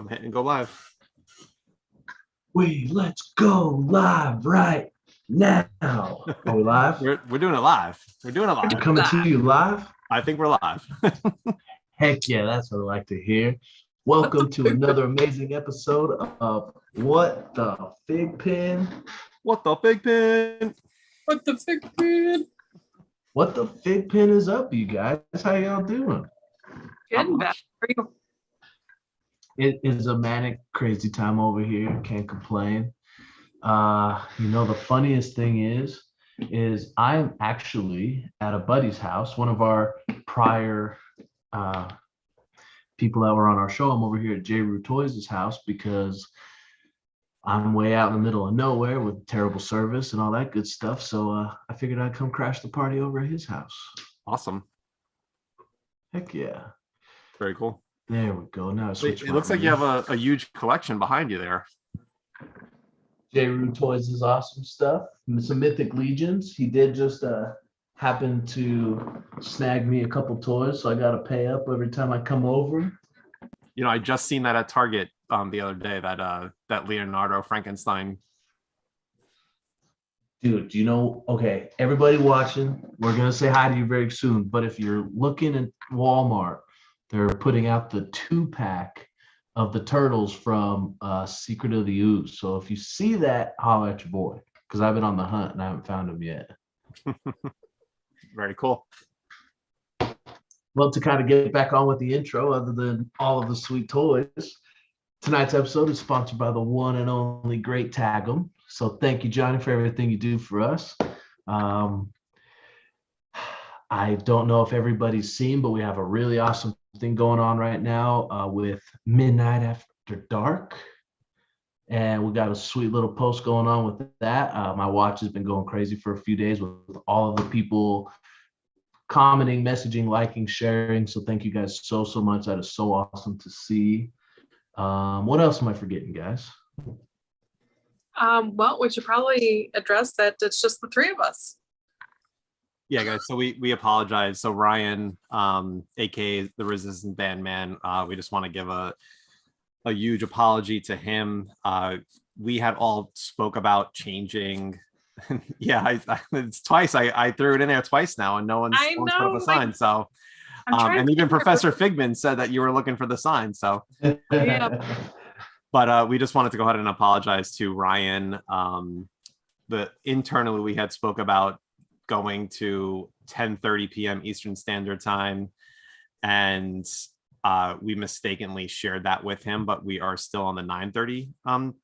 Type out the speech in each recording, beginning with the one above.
I'm hitting go live. Let's go live right now. Are we live? We're doing it live. We're doing it live. We're coming to you live? I think we're live. Heck yeah, that's what I like to hear. Welcome to another amazing episode of What the FiGPiN? What the FiGPiN? What the FiGPiN? What the FiGPiN is up, you guys? How y'all doing? Getting back. It is a manic, crazy time over here. Can't complain. The funniest thing is I'm actually at a buddy's house. One of our prior people that were on our show. I'm over here at J. Rue Toys' house because I'm way out in the middle of nowhere with terrible service and all that good stuff. So I figured I'd come crash the party over at his house. Awesome. Heck yeah. Very cool. There we go. Now it looks like you have a huge collection behind you there. J. Rue Toys is awesome stuff. Some Mythic Legions. He did just happen to snag me a couple toys, so I got to pay up every time I come over. You know, I just seen that at Target the other day, that Leonardo Frankenstein. Dude, okay, everybody watching, we're going to say hi to you very soon, but if you're looking at Walmart, they're putting out the 2-pack of the turtles from Secret of the Ooze. So if you see that, holler at your boy, because I've been on the hunt and I haven't found him yet. Very cool. Well, to kind of get back on with the intro, other than all of the sweet toys, tonight's episode is sponsored by the one and only Great Tag'em. So thank you, Johnny, for everything you do for us. I don't know if everybody's seen, but we have a really awesome thing going on right now with Midnight After Dark. And we got a sweet little post going on with that. My watch has been going crazy for a few days with all of the people commenting, messaging, liking, sharing. So thank you guys so much. That is so awesome to see. What else am I forgetting, guys? Well, we should probably address that it's just the three of us. Yeah, guys. So we apologize. So Ryan, aka the Resistant Band Man, we just want to give a huge apology to him. We had all spoke about changing. Yeah, it's twice. I threw it in there twice now, and no one's put up a sign. So, and even Professor FiGPiN said that you were looking for the sign. So, yeah. But we just wanted to go ahead and apologize to Ryan. Internally we had spoke about going to 10:30 p.m. Eastern Standard Time, and we mistakenly shared that with him, but we are still on the 9:30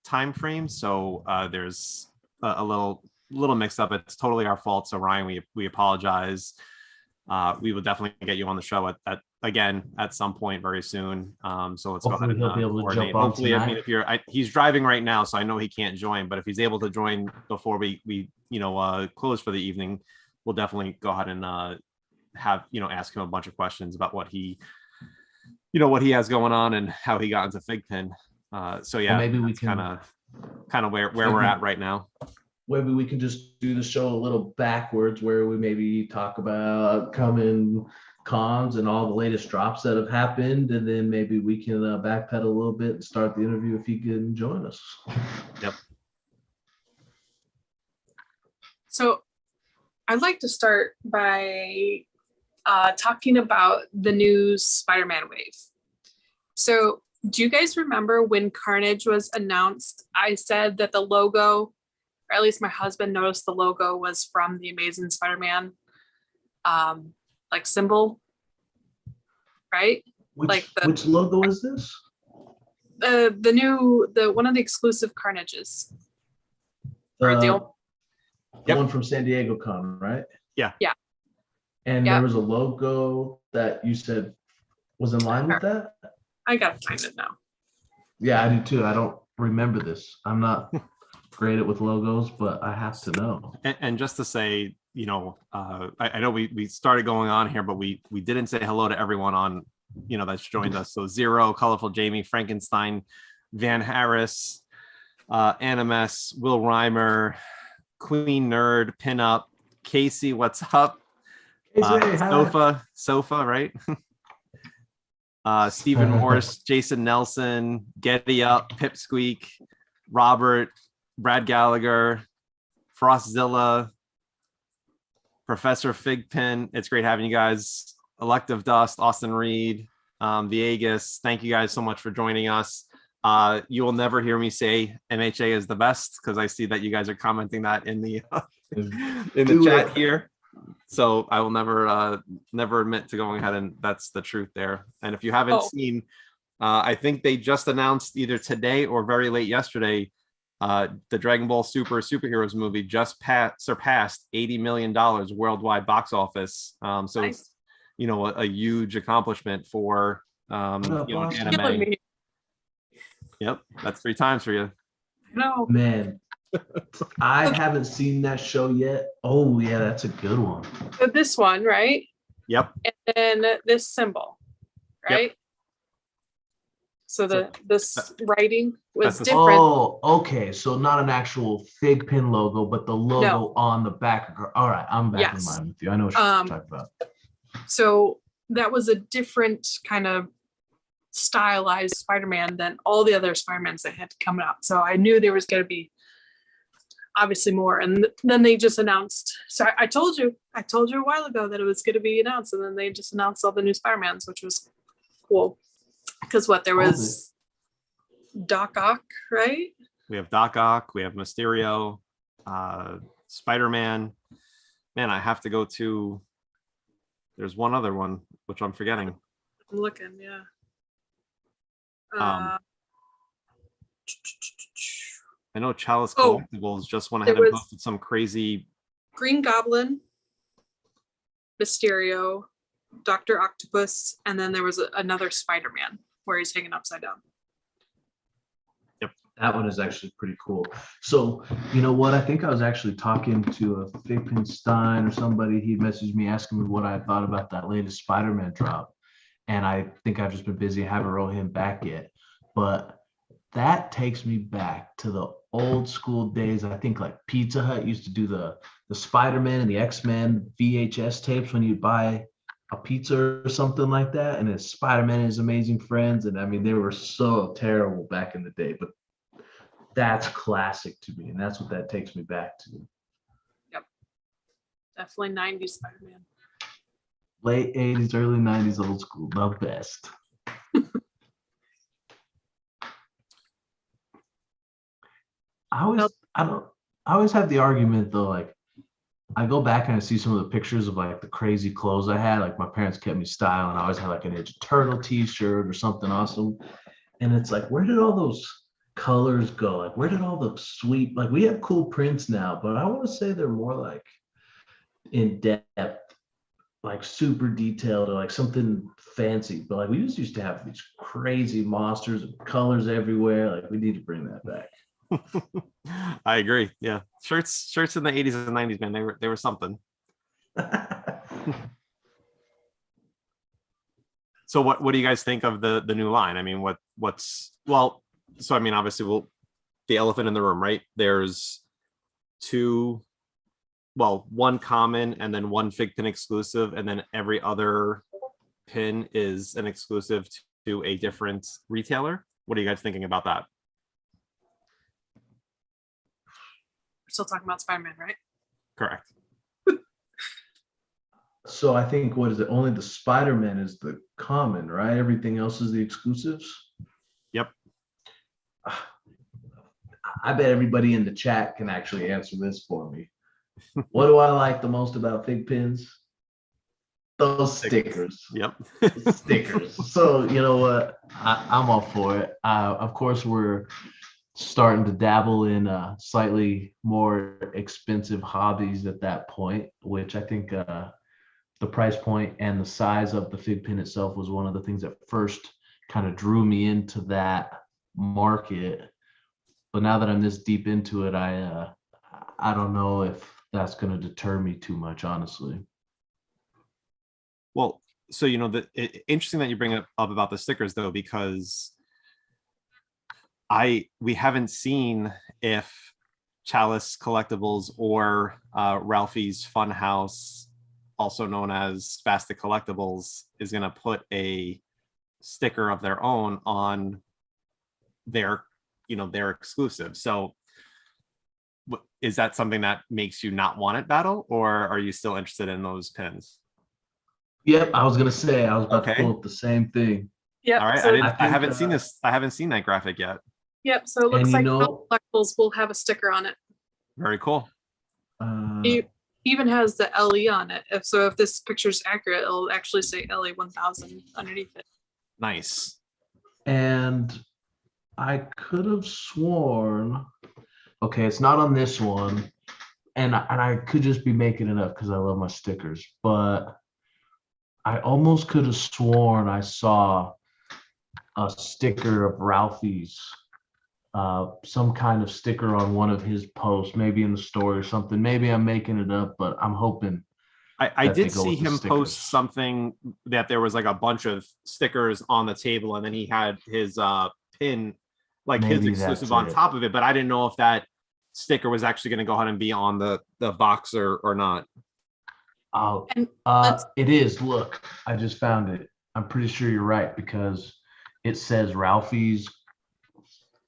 time frame. So there's a little mixed up. It's totally our fault. So Ryan, we apologize. We will definitely get you on the show again at some point very soon. So let's Hopefully go ahead and he'll be able to coordinate. jump on Hopefully, tonight. I mean, he's driving right now, so I know he can't join. But if he's able to join before we close for the evening, we'll definitely go ahead and ask him a bunch of questions about what he has going on and how he got into FiGPiN. So yeah, well, maybe we can kind of where we're at right now. Maybe we can just do the show a little backwards, where we maybe talk about coming cons and all the latest drops that have happened, and then maybe we can backpedal a little bit and start the interview if he can join us. Yep. So I'd like to start by talking about the new Spider-Man wave. So do you guys remember when Carnage was announced? I said that the logo, or at least my husband noticed the logo, was from the Amazing Spider-Man symbol, right? Which logo is this? The one of the exclusive Carnages. The one from San Diego Con, right? Yeah. And there was a logo that you said was in line with that? I gotta find it now. Yeah, I do too. I don't remember this. I'm not great at with logos, but I have to know. And just to say, I know we started going on here, but we didn't say hello to everyone on, that's joined us. So Zero, Colorful Jamie, Frankenstein, Van Harris, Animes, Will Reimer, Queen Nerd, Pinup, Casey, what's up? Hey, Sofa, right? Stephen Morse, Jason Nelson, Getty Up, Pipsqueak, Robert, Brad Gallagher, Frostzilla, Professor FiGPiN. It's great having you guys. Elective Dust, Austin Reed, Viegas. Thank you guys so much for joining us. You will never hear me say MHA is the best because I see that you guys are commenting that in the chat here. So I will never admit to going ahead, and that's the truth there. And if you haven't seen, I think they just announced either today or very late yesterday, the Dragon Ball Superheroes movie just surpassed $80 million worldwide box office. So nice. It's, you know, a huge accomplishment for anime. Yep, that's 3 times for you. No, man. I haven't seen that show yet. Oh yeah, that's a good one. So this one, right? Yep. And then this symbol, right? Yep. So this writing was different. Oh, okay. So not an actual FiGPiN logo, but the logo on the back. All right, I'm back in line with you. I know what you're talking about. So that was a different kind of stylized Spider-Man than all the other Spider-Mans that had come out. So I knew there was going to be obviously more. And then they just announced. So I told you a while ago that it was going to be announced, and then they just announced all the new Spider-Mans, which was cool. Because there was Doc Ock, right? We have Doc Ock. We have Mysterio, Spider-Man. Man, I have to go to. There's one other one which I'm forgetting. I'm looking, yeah. I know Chalice Collectibles just went ahead and posted some crazy. Green Goblin, Mysterio, Dr. Octopus, and then there was another Spider-Man where he's hanging upside down. Yep. That one is actually pretty cool. So, you know what? I think I was actually talking to a FiGPiN Stein or somebody. He messaged me asking me what I thought about that latest Spider-Man drop. And I think I've just been busy. I haven't wrote him back yet. But that takes me back to the old school days. I think like Pizza Hut used to do the Spider-Man and the X-Men VHS tapes when you buy a pizza or something like that. And it's Spider-Man and His Amazing Friends. And I mean, they were so terrible back in the day. But that's classic to me. And that's what that takes me back to. Yep. Definitely 90s Spider-Man. Late 80s, early 90s, old school, the best. I always have the argument though, like I go back and I see some of the pictures of like the crazy clothes I had. Like my parents kept me style, and I always had like a Ninja Turtle t-shirt or something awesome. And it's like, where did all those colors go? Like, where did all the sweet, like we have cool prints now, but I want to say they're more like in depth, like super detailed or like something fancy. But like we used to have these crazy monsters and colors everywhere. Like we need to bring that back. I agree. Yeah, shirts in the 80s and 90s, man, they were something. So what do you guys think of the new line? I mean, what's well, so I mean, obviously the elephant in the room, right? There's one common and then one FiGPiN exclusive, and then every other pin is an exclusive to a different retailer. What are you guys thinking about that? We're still talking about Spider-Man, right? Correct. So I think, what is it? Only the Spider-Man is the common, right? Everything else is the exclusives? Yep. I bet everybody in the chat can actually answer this for me. What do I like the most about FiGPiNs? Those stickers. Yep. Stickers. So you know what? I'm all for it. Of course, we're starting to dabble in slightly more expensive hobbies at that point, which I think the price point and the size of the FiGPiN itself was one of the things that first kind of drew me into that market. But now that I'm this deep into it, I don't know if that's going to deter me too much, honestly. Well, so you know, interesting that you bring up about the stickers though, because we haven't seen if Chalice Collectibles or Ralphie's Funhouse, also known as Spastic Collectibles, is going to put a sticker of their own on their, their exclusive. So is that something that makes you not want it, Battle, or are you still interested in those pins? Yep, I was gonna say I was about to Okay. pull up the same thing. Yep. All right. So, I think, haven't seen this. I haven't seen that graphic yet. yep. So it looks And like all collectibles will have a sticker on it. Very cool. It even has the LE on it. If this picture is accurate, it'll actually say LE 1000 underneath it. Nice. And I could have sworn, okay, it's not on this one, and I could just be making it up because I love my stickers, but I almost could have sworn I saw a sticker of Ralphie's, some kind of sticker on one of his posts, maybe in the story or something. Maybe I'm making it up, but I'm hoping. I that they did go see with the him stickers. post something that there was like a bunch of stickers on the table, and then he had his pin, like his Maybe exclusive that's on it. top of it. But I didn't know if that sticker was actually going to go ahead and be on the box or not. Oh, And let's- it is. Look, I just found it. I'm pretty sure you're right because it says Ralphie's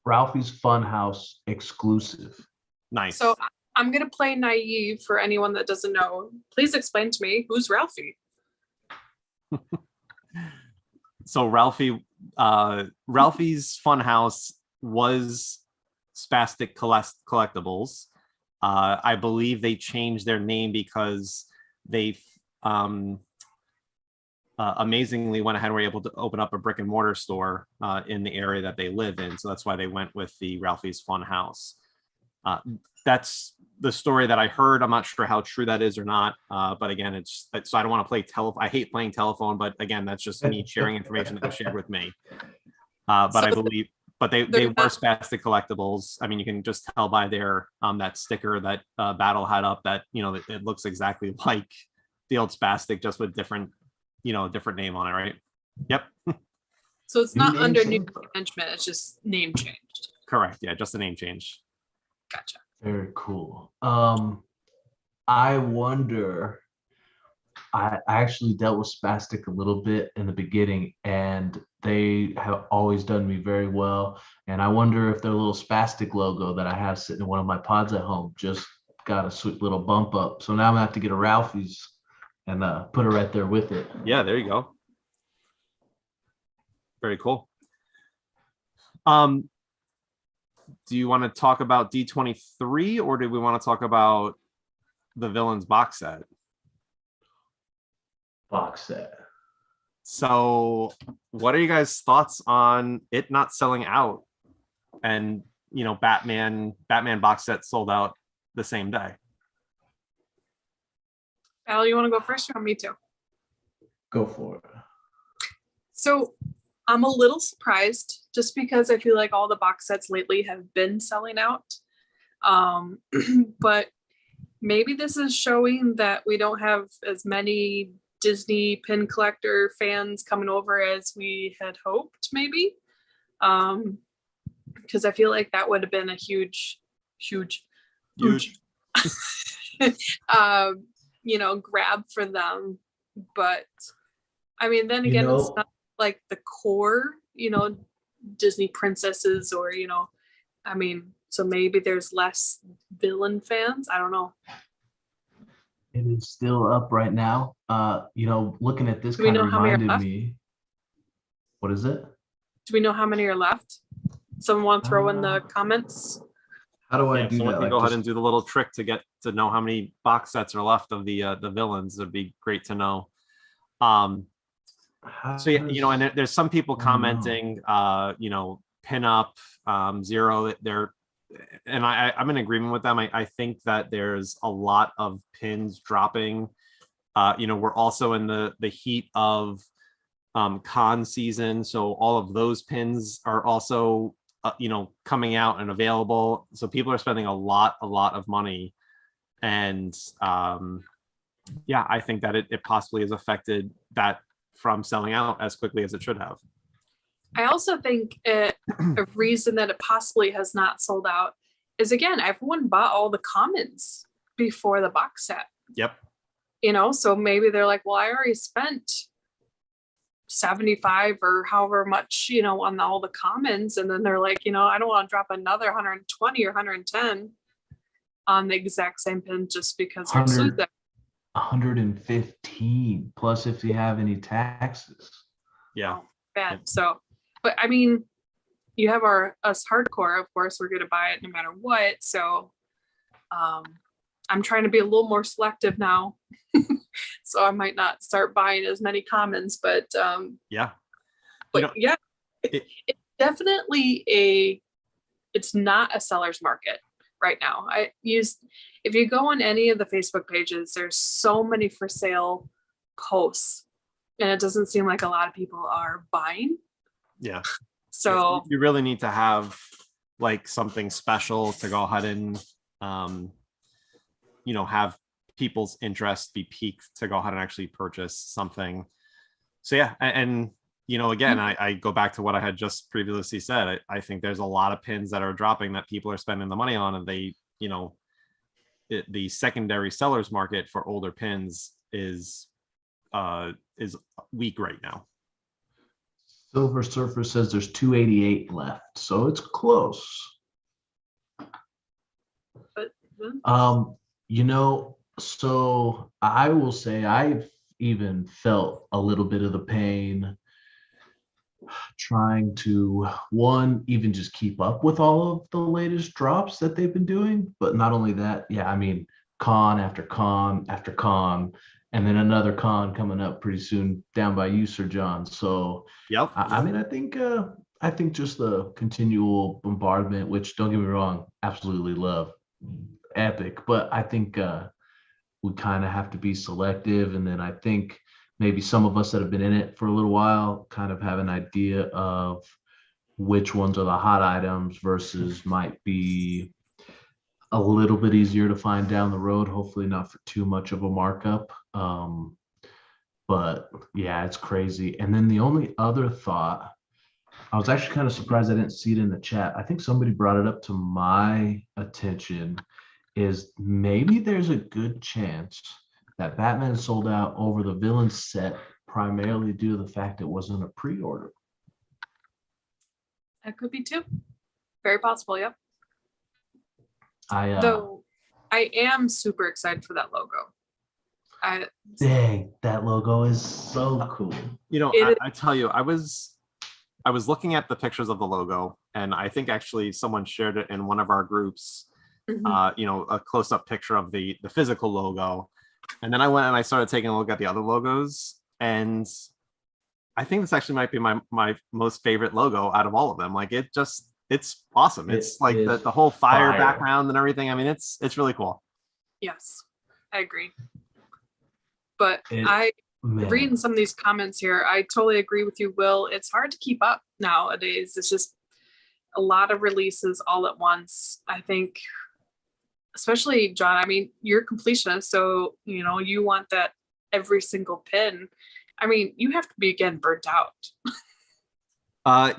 Funhouse exclusive. Nice. So I'm gonna play naive for anyone that doesn't know. Please explain to me who's Ralphie. So Ralphie's Funhouse was Spastic Collectibles. I believe they changed their name because they amazingly went ahead and were able to open up a brick and mortar store in the area that they live in. So that's why they went with the Ralphie's Funhouse. That's the story that I heard. I'm not sure how true that is or not. But again, so I don't want to play telephone. I hate playing telephone, but again, that's just me sharing information that was shared with me. But I believe, but they were Spastic Collectibles. I mean, you can just tell by their that sticker that Battle had up that it looks exactly like the old Spastic, just with different name on it, right? Yep. So it's New not name under new change? management, it's just name changed. Correct. Yeah, just a name change. Gotcha. Very cool. I wonder. I actually dealt with Spastic a little bit in the beginning, and they have always done me very well. And I wonder if their little Spastic logo that I have sitting in one of my pods at home just got a sweet little bump up. So now I'm gonna have to get a Ralphie's and put it right there with it. Yeah, there you go. Very cool. Do you want to talk about D23, or do we want to talk about the Villains box set? Box set. So what are you guys' thoughts on it not selling out? And Batman box set sold out the same day. Al, you want to go first or me too? Go for it. So I'm a little surprised just because I feel like all the box sets lately have been selling out. But maybe this is showing that we don't have as many Disney pin collector fans coming over as we had hoped, maybe. Because I feel like that would have been a huge grab for them. But I mean, then again, it's not like the core, Disney princesses or, I mean, so maybe there's less villain fans. I don't know. It is still up right now. Looking at this Do we kind of know how many are reminded left? me. What is it? Do we know how many are left? Someone want to throw in the comments? How do I do someone that? can Like go ahead just- and do the little trick to get to know how many box sets are left of the villains. It'd be great to know. So yeah, and there's some people commenting, pin up, zero. And I'm in agreement with them. I think that there's a lot of pins dropping. We're also in the heat of con season, so all of those pins are also coming out and available. So people are spending a lot of money, and I think that it possibly has affected that from selling out as quickly as it should have. I also think a reason that it possibly has not sold out is, again, everyone bought all the commons before the box set. Yep. So maybe they're like, well, I already spent 75 or however much, you know, on all the commons. And then they're like, you know, I don't want to drop another 120 or 110 on the exact same pin just because they're 100, exclusive. 115 plus if you have any taxes. Yeah. Bad. Yeah. So, but I mean, you have us hardcore, of course, we're going to buy it no matter what. So, I'm trying to be a little more selective now. So I might not start buying as many commons, but Yeah. but yeah, it's definitely it's not a seller's market right now. If you go on any of the Facebook pages, there's so many for sale posts, and it doesn't seem like a lot of people are buying. Yeah. So you really need to have like something special to go ahead and have people's interest be piqued to go ahead and actually purchase something. So yeah, and again, I go back to what I had just previously said. I think there's a lot of pins that are dropping that people are spending the money on, and they, the secondary sellers market for older pins is weak right now. Silver Surfer says there's 288 left, so it's close. but So I will say I've even felt a little bit of the pain trying to even just keep up with all of the latest drops that they've been doing. But not only that, I mean, con after con after con, and then another con coming up pretty soon down by you, Sir John. So yep. I mean, I think just the continual bombardment, which don't get me wrong, absolutely love, epic, but I think we kind of have to be selective. And then I think maybe some of us that have been in it for a little while kind of have an idea of which ones are the hot items versus might be a little bit easier to find down the road, hopefully not for too much of a markup. But yeah, it's crazy. And then the only other thought, I was actually kind of surprised I didn't see it in the chat. I think somebody brought it up to my attention, is maybe there's a good chance that Batman sold out over the villain set primarily due to the fact it wasn't a pre-order. that could be too. Very possible. Yep. I Though I am super excited for that logo. Dang, that logo is so cool. I tell you, I was looking at the pictures of the logo, and I think actually someone shared it in one of our groups. A close-up picture of the physical logo, and then I went and I started taking a look at the other logos, and I think this actually might be my most favorite logo out of all of them. Like it's awesome. It's like the whole fire background and everything. I mean, it's really cool. Yes, I agree. But reading some of these comments here, I totally agree with you, Will. It's hard to keep up nowadays. It's just a lot of releases all at once. I think, especially John, I mean, you're completionist, so you want that every single pin. I mean, you have to be again burnt out.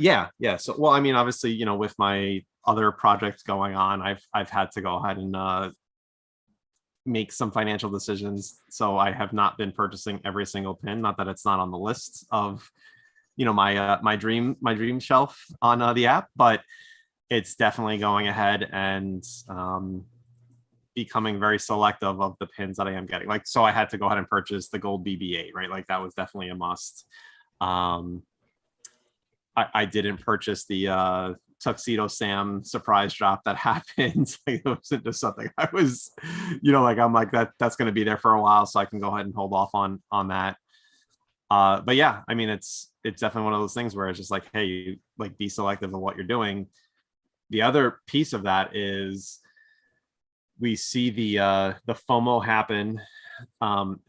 Yeah. So, well, I mean, obviously, with my other projects going on, I've had to go ahead and make some financial decisions. So I have not been purchasing every single pin. Not that it's not on the list of, my dream shelf on the app, but it's definitely going ahead and becoming very selective of the pins that I am getting. Like, so I had to go ahead and purchase the gold BB-8, right? Like that was definitely a must. I didn't purchase the Tuxedo Sam surprise drop that happened. Like, it wasn't just something I was, I'm like that's going to be there for a while, so I can go ahead and hold off on that. But yeah, I mean, it's definitely one of those things where it's just like, hey, you, like, be selective of what you're doing. The other piece of that is we see the FOMO happen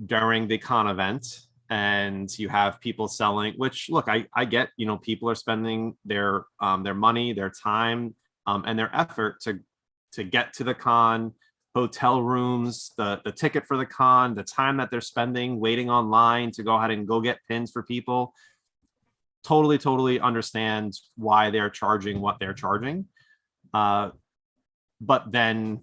during the con event. And you have people selling, which, look, I get, people are spending their money, their time, and their effort to get to the con, hotel rooms, the ticket for the con, the time that they're spending waiting online to go ahead and go get pins for people. Totally understand why they're charging what they're charging. But then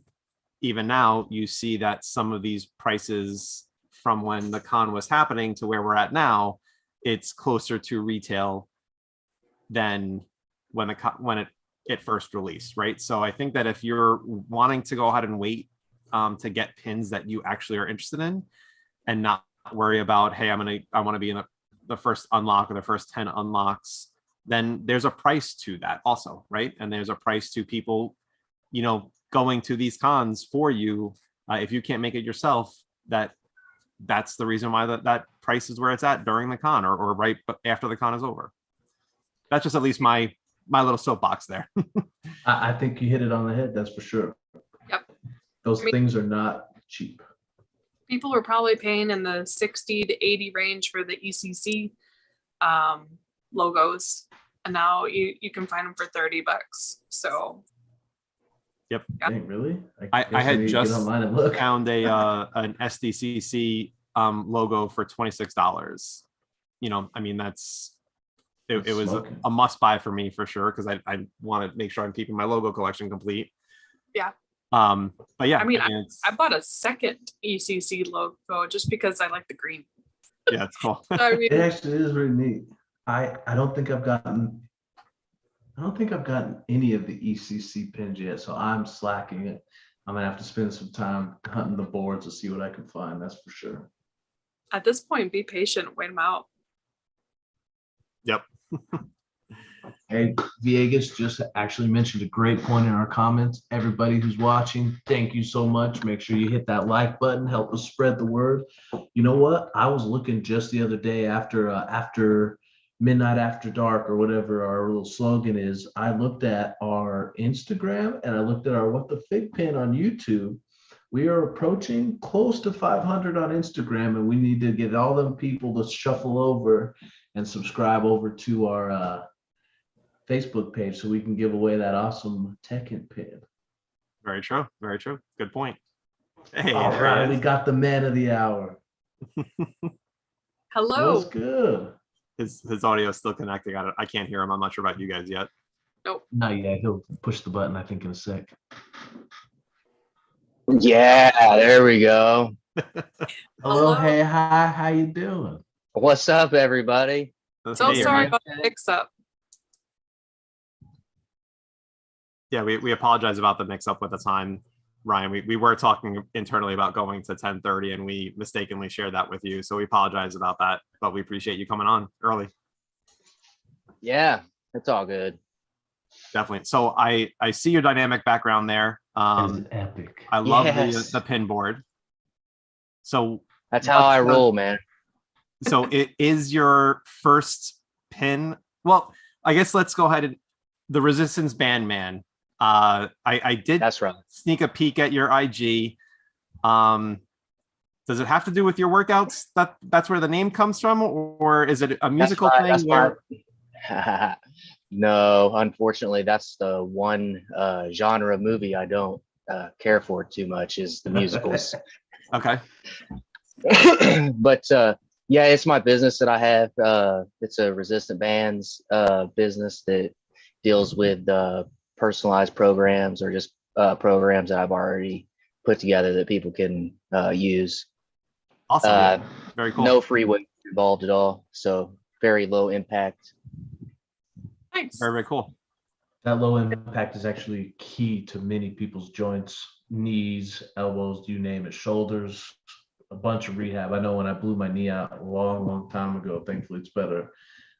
even now you see that some of these prices from when the con was happening to where we're at now it's closer to retail than when it first released, right? So I think that if you're wanting to go ahead and wait to get pins that you actually are interested in, and not worry about, hey, I want to be in the first unlock or the first 10 unlocks, then there's a price to that also, right? And there's a price to people, going to these cons for you. If you can't make it yourself, that's the reason why that price is where it's at during the con or right after the con is over. That's just at least my little soapbox there. I think you hit it on the head. That's for sure. Yep. Those things are not cheap. People were probably paying in the 60 to 80 range for the ECC logos, and now you can find them for $30. So yep. Dang, really? I had just and found an SDCC logo for $26. I mean, it was a must buy for me for sure, because I want to make sure I'm keeping my logo collection complete. Yeah. But yeah, I mean, I bought a second ECC logo just because I like the green. Yeah, it's cool. So, I mean, it actually is really neat. I don't think I've gotten any of the ECC pins yet, so I'm slacking it. I'm gonna have to spend some time hunting the boards to see what I can find. That's for sure. at this point, be patient, wait them out. Yep. Hey, Viegas just actually mentioned a great point in our comments. Everybody who's watching, thank you so much. Make sure you hit that like button, help us spread the word. You know what? I was looking just the other day after midnight after dark or whatever our little slogan is. I looked at our Instagram and I looked at our What the Fig Pin on YouTube. We are approaching close to 500 on Instagram, and we need to get all them people to shuffle over and subscribe over to our Facebook page so we can give away that awesome Tekken pin. Very true. Very true. Good point. Hey, all right, we got the man of the hour. Hello. What's good? His audio is still connecting. I can't hear him. I'm not sure about you guys yet. Nope. Not yet. He'll push the button, I think, in a sec. Yeah, there we go. Hello, hey, hi, how you doing? What's up, everybody? So Hey, sorry man. about the mix-up. Yeah, we apologize about the mix-up with the time, Ryan. We were talking internally about going to 10:30, and we mistakenly shared that with you. So we apologize about that, but we appreciate you coming on early. Yeah, it's all good. Definitely. So I see your dynamic background there. It's epic. I love Yes. the pin board. So That's how I roll, man. So it is your first pin. Well, I guess let's go ahead and the Resistance Bandman. I did That's right. sneak a peek at your IG. Does it have to do with your workouts? That's where the name comes from, or is it a musical thing? No, unfortunately, that's the one genre of movie I don't care for too much is the musicals. Okay. But yeah, it's my business that I have. It's a resistant bands business that deals with personalized programs or just programs that I've already put together that people can use. Awesome. Very cool. No free weight involved at all, so very low impact. Thanks. Very, very cool. That low impact is actually key to many people's joints, knees, elbows, you name it, shoulders, a bunch of rehab. I know when I blew my knee out a long time ago, thankfully it's better.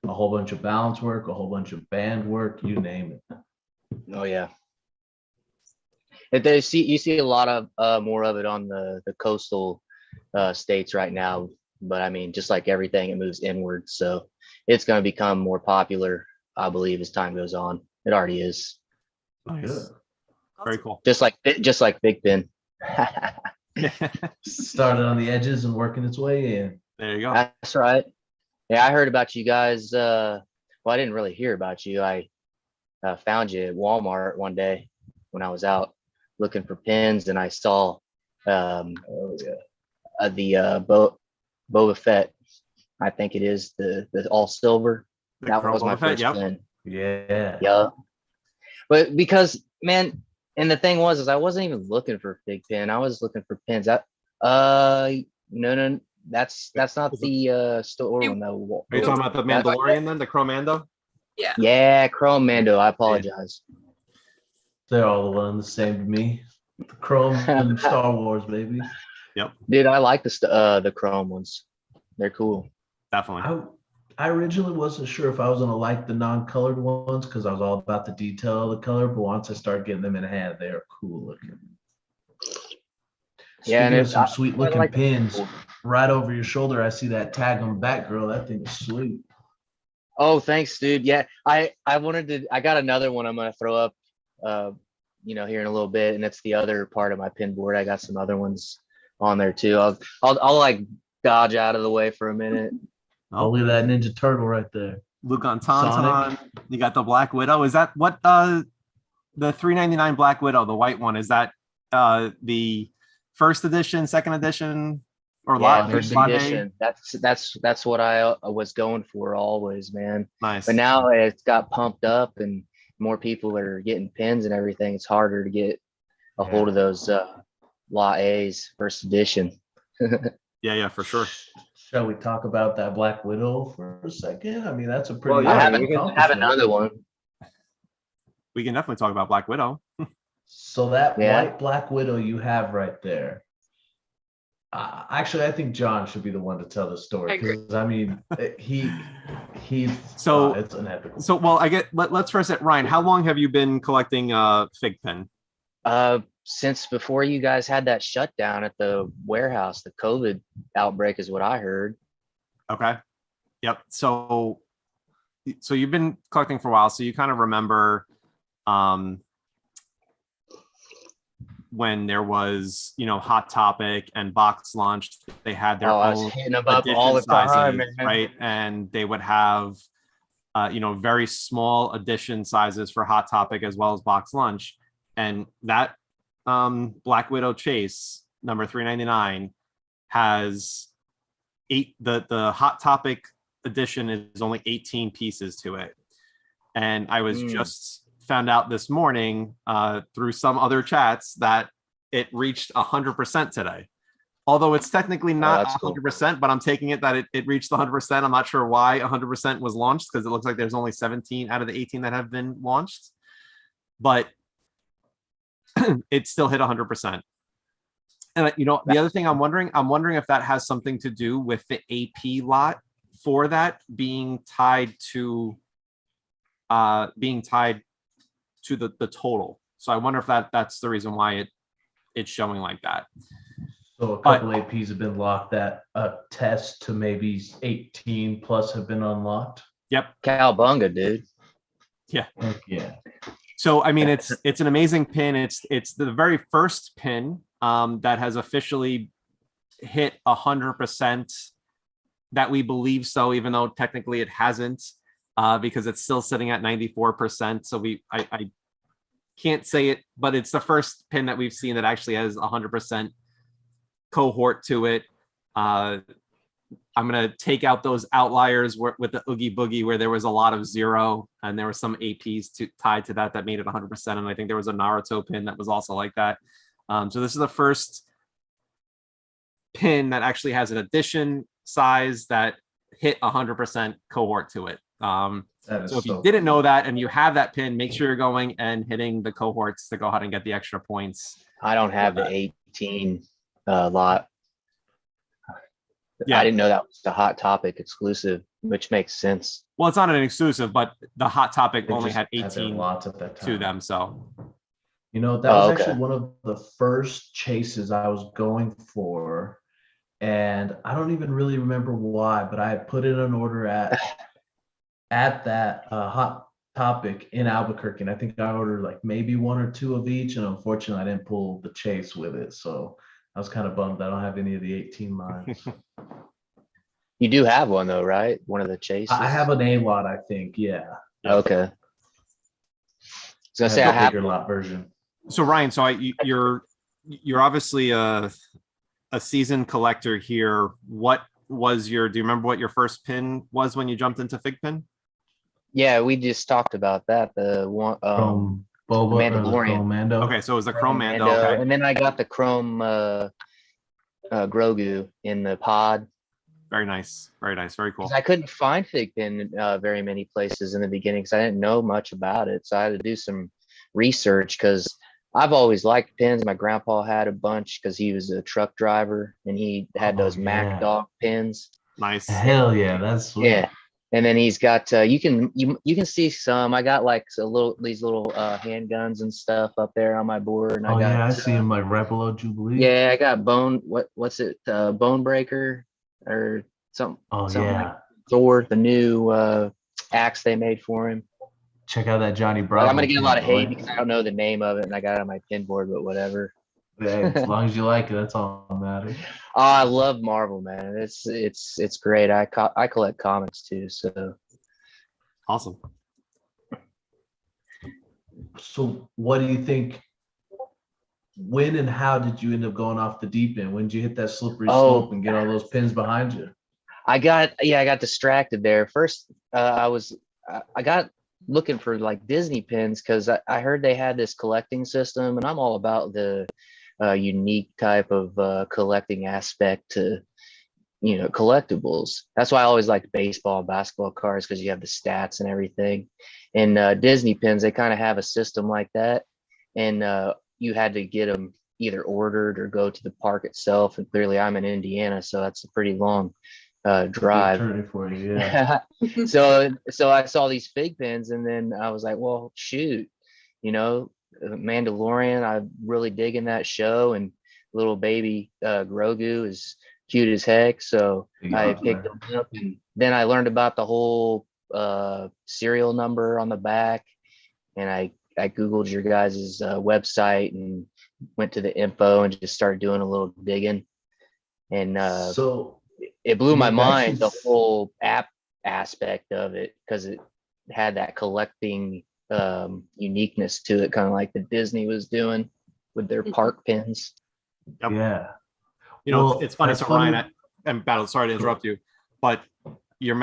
A whole bunch of balance work, a whole bunch of band work, you name it. Oh yeah. You see a lot of more of it on the coastal states right now, but I mean, just like everything, it moves inward, so it's going to become more popular, I believe, as time goes on. It already is. Nice. Good. Very cool. Just like FiGPiN. Started on the edges and working its way in. There you go. That's right. Yeah, I heard about you guys. Well, I didn't really hear about you. I found you at Walmart one day when I was out looking for pins, and I saw the Boba Fett. I think it is the all silver. That was my first pin. Yeah. But because, man, and the thing was, is I wasn't even looking for FiGPiN. I was looking for pins. No, That's not the store one though. Are you talking about the Mandalorian then, the Chrome Mando? Yeah. Yeah, Chrome Mando. I apologize. They're all one the same to me. Chrome and Star Wars, baby. Dude, I like the Chrome ones. They're cool. Definitely. I originally wasn't sure if I was gonna like the non-colored ones because I was all about the detail of the color, but once I started getting them in hand, they are cool looking. Yeah, and Speaking of it's some sweet looking like pins, right over your shoulder, I see that tag on the back, girl. That thing is sweet. Oh, thanks, dude. Yeah, I got another one I'm gonna throw up, here in a little bit, and it's the other part of my pin board. I got some other ones on there too. I'll like dodge out of the way for a minute. Oh, look at that Ninja Turtle right there. Luke on Tauntaun. You got the Black Widow. Is that what the $3.99 Black Widow, the white one, is that the first edition, second edition, or first edition? That's what I was going for always, man. Nice. But now it's got pumped up and more people are getting pins and everything. It's harder to get a hold of those Lot A's first edition. Yeah, for sure. Shall we talk about that Black Widow for a second? I mean, that's a pretty. I have another one. We can definitely talk about Black Widow. So that white Black Widow you have right there. Actually, I think John should be the one to tell the story because I mean, he's so it's unethical. So let's first at Ryan. How long have you been collecting FiGPiN? Since before you guys had that shutdown at the warehouse. The COVID outbreak is what I heard. Okay. Yep. So you've been collecting for a while, so you kind of remember when there was, Hot Topic and Box launched, they had their own I was hitting them up all the time, man. right? And they would have very small edition sizes for Hot Topic as well as Box Lunch. And that Black Widow Chase number 399 has the Hot Topic edition is only 18 pieces to it. And I was just found out this morning through some other chats that it reached 100% today. Although it's technically not 100%, but I'm taking it that it reached 100%. I'm not sure why 100% was launched because it looks like there's only 17 out of the 18 that have been launched. But it still hit 100%. And the other thing I'm wondering if that has something to do with the AP lot for that being tied to the total. So I wonder if that's the reason why it's showing like that. So a couple APs have been locked that a test to maybe 18 plus have been unlocked. Yep. Cowabunga, dude. Yeah. Heck yeah. So I mean, it's an amazing pin. It's the very first pin that has officially hit 100% that we believe so, even though technically it hasn't, because it's still sitting at 94%. So I can't say it, but it's the first pin that we've seen that actually has 100% cohort to it. I'm going to take out those outliers with the Oogie Boogie where there was a lot of 0 and there were some APs tied to that made it 100%. And I think there was a Naruto pin that was also like that. So this is the first pin that actually has an addition size that hit 100% cohort to it. So if you didn't know that and you have that pin, make sure you're going and hitting the cohorts to go ahead and get the extra points. I don't have the 18 lot. Yeah. I didn't know that was the Hot Topic exclusive, which makes sense. Well, it's not an exclusive, but the Hot Topic They only just had had 18 lots at that time. to them. So, that was actually one of the first chases I was going for. And I don't even really remember why, but I had put in an order at that Hot Topic in Albuquerque. And I think I ordered like maybe 1 or 2 of each. And unfortunately, I didn't pull the chase with it. So I was kind of bummed I don't have any of the 18 lines. You do have one though, right? One of the chases. I have an A lot, I think. Yeah. Okay. I was gonna say I have a lot version. So Ryan, you're obviously a seasoned collector here. Do you remember what your first pin was when you jumped into FiGPiN? Yeah, we just talked about that. The one From Boba, Mandalorian. Chrome Mando. Okay, so it was the Chrome Mando. And, okay. and then I got the Chrome Grogu in the pod. Very nice. Very nice. Very cool. 'Cause I couldn't find FiGPiN very many places in the beginning because I didn't know much about it. So I had to do some research because I've always liked pins. My grandpa had a bunch because he was a truck driver and he had those Mac yeah. Dog pins. Nice. Hell yeah, that's sweet. Yeah. And then he's got you can see some. I got like these little handguns and stuff up there on my board. And Oh I got yeah, I see him like right below Jubilee. yeah, I got what's it Bone Breaker or something. Oh something yeah. like Thor, the new axe they made for him. Check out that Johnny Like, Bravo. I'm gonna get a lot of pin, hate boy. because I don't know the name of it and I got it on my pin board, but whatever. Hey, as long as you like it, that's all that matters. Oh, I love Marvel, man. It's great. I collect comics too, so Awesome. So what do you think? When and how did you end up going off the deep end? When did you hit that slippery slope and get all those pins behind you? I got distracted there. First, I got looking for like Disney pins because I heard they had this collecting system, and I'm all about the unique type of collecting aspect to collectibles. That's why I always liked baseball, basketball cards because you have the stats and everything. And Disney pins, they kind of have a system like that, and you had to get them either ordered or go to the park itself. And clearly, I'm in Indiana, so that's a pretty long drive. Journey for you, yeah. So I saw these FiGPiNs, and then I was like, well, shoot, Mandalorian, I'm really digging that show, and little baby Grogu is cute as heck. So I picked them up, and then I learned about the whole serial number on the back, and I Googled your guys' website and went to the info and just started doing a little digging. And so it blew my mind, the actually- whole app aspect of it, because it had that collecting uniqueness to it, kind of like the Disney was doing with their park pins. Yep. Yeah. It's Well, funny. that's So funny. Ryan, and Battle, sorry to interrupt you, but you're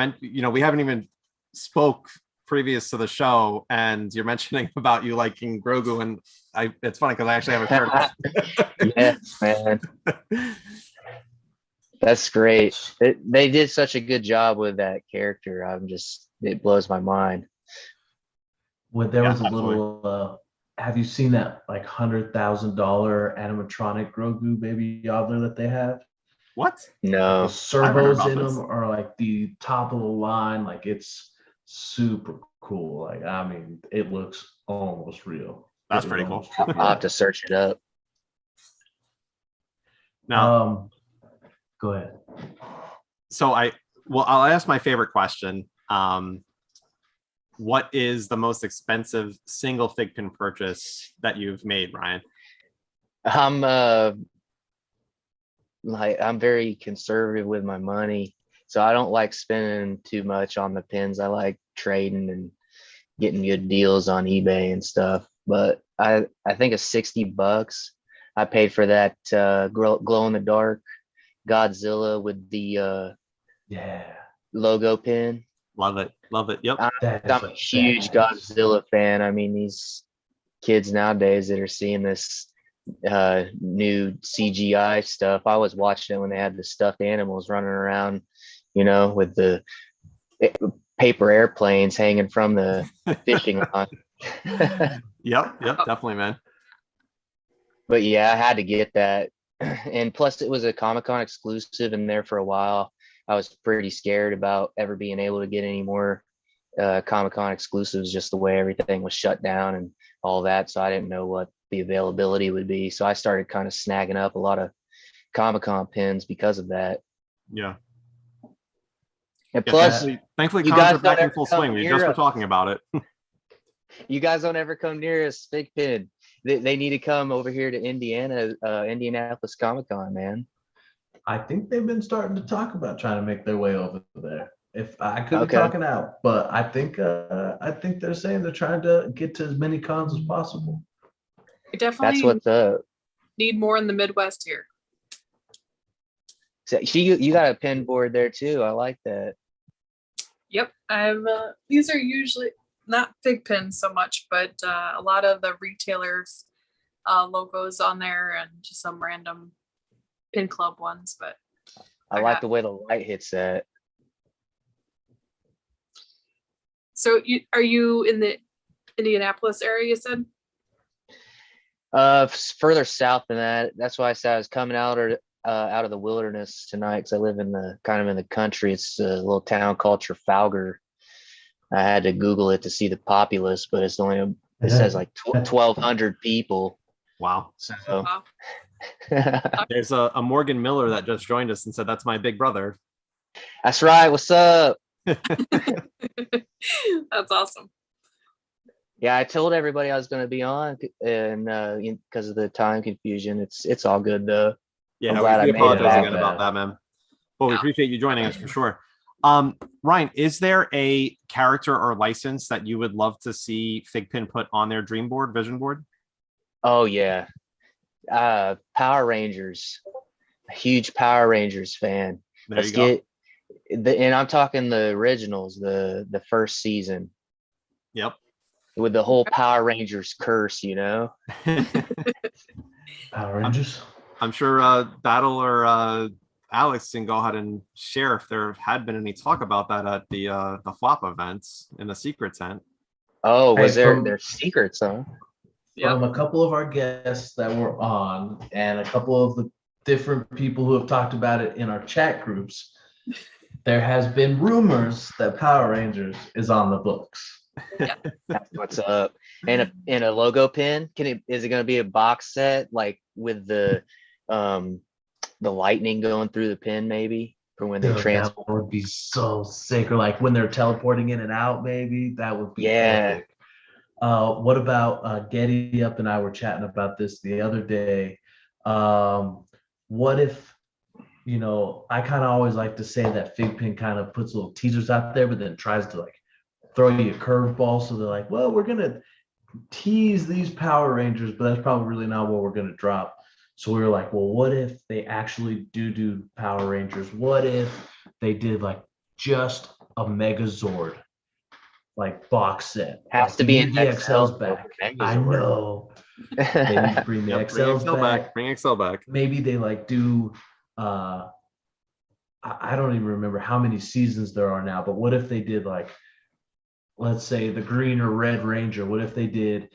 we haven't even spoke previous to the show, and you're mentioning about you liking Grogu, and it's funny because I actually have a shirt. Yes, man. That's great. They did such a good job with that character. It blows my mind. Well, there Yeah, was a little. Have you seen that like $100,000 animatronic Grogu baby Yoddler that they have? What? No. The servos about in this. them are like the top of the line. Like it's super cool. Like I mean, it looks almost real. That's It pretty is cool. almost real. I'll have to search it up. Now, Go ahead. so I'll ask my favorite question. What is the most expensive single FiGPiN purchase that you've made, Ryan? I'm very conservative with my money, so I don't like spending too much on the pins. I like trading and getting good deals on eBay and stuff. But I think of $60 I paid for that glow in the dark Godzilla with the Yeah. logo pin. Love it. Love it. Yep. That is I'm a huge badass. Godzilla fan. I mean, these kids nowadays that are seeing this new CGI stuff, I was watching it when they had the stuffed animals running around, with the paper airplanes hanging from the fishing line. Yep. Definitely, man. But yeah, I had to get that. And plus it was a Comic-Con exclusive, and there for a while I was pretty scared about ever being able to get any more Comic-Con exclusives, just the way everything was shut down and all that. So I didn't know what the availability would be. So I started kind of snagging up a lot of Comic-Con pins because of that. Yeah. And Yeah, plus, thankfully, you cons guys are back don't in ever full come swing. We near just were us. talking about it. you guys don't ever come near us, FiGPiN. They need to come over here to Indiana, Indianapolis Comic-Con, man. I think they've been starting to talk about trying to make their way over there. If I could be Okay. talking out, but I think they're saying they're trying to get to as many cons as possible. We That's definitely what's up. need more in the Midwest here. So you got a pin board there too. I like that. Yep, I've these are usually not FiGPiN so much, but a lot of the retailers logos on there and just some random pin club ones, but I like the way the light hits that. so are you in the Indianapolis area, you said? Further south than that. That's why I said I was coming out of the wilderness tonight, because I live in the country. It's a little town called Trafalgar. I had to Google it to see the populace, but it's only it says like 1,200 people. Wow. So Wow. There's a Morgan Miller that just joined us and said, that's my big brother. that's right. What's up? That's awesome. Yeah, I told everybody I was going to be on, and because of the time confusion, it's all good though. Yeah, I'm glad we I made it apologize back. again about that, man. Well, we Yeah. appreciate you joining us for sure. Ryan, is there a character or license that you would love to see FiGPiN put on their dream board, vision board? Oh yeah, Power Rangers. A huge Power Rangers fan. There Let's you go. get and I'm talking the originals, the first season Yep. with the whole Power Rangers curse, you know. Power Rangers. I'm sure Battle or Alex can go ahead and share if there had been any talk about that at the flop events in the secret tent. Oh, was Hey, there secrets, huh? Yep. From a couple of our guests that were on and a couple of the different people who have talked about it in our chat groups, there has been rumors that Power Rangers is on the books. That's what's up. And a logo pin. Is it going to be a box set like with the lightning going through the pin, maybe for when they Dude, transform? that would be so sick. Or like when they're teleporting in and out, maybe that would be epic. What about Getty Up and I were chatting about this the other day. What if, I kind of always like to say that FiGPiN kind of puts little teasers out there, but then tries to like throw you a curveball. So they're like, well, we're going to tease these Power Rangers, but that's probably really not what we're going to drop. So we were like, well, what if they actually do Power Rangers? What if they did like just a Megazord like box set? Has Like, to we be need an the XLs XL back. Megazord. I know. They need to bring the Yep, bring XLs XL back. Bring XL back. Maybe they like do I don't even remember how many seasons there are now, but what if they did like, let's say the Green or Red Ranger? What if they did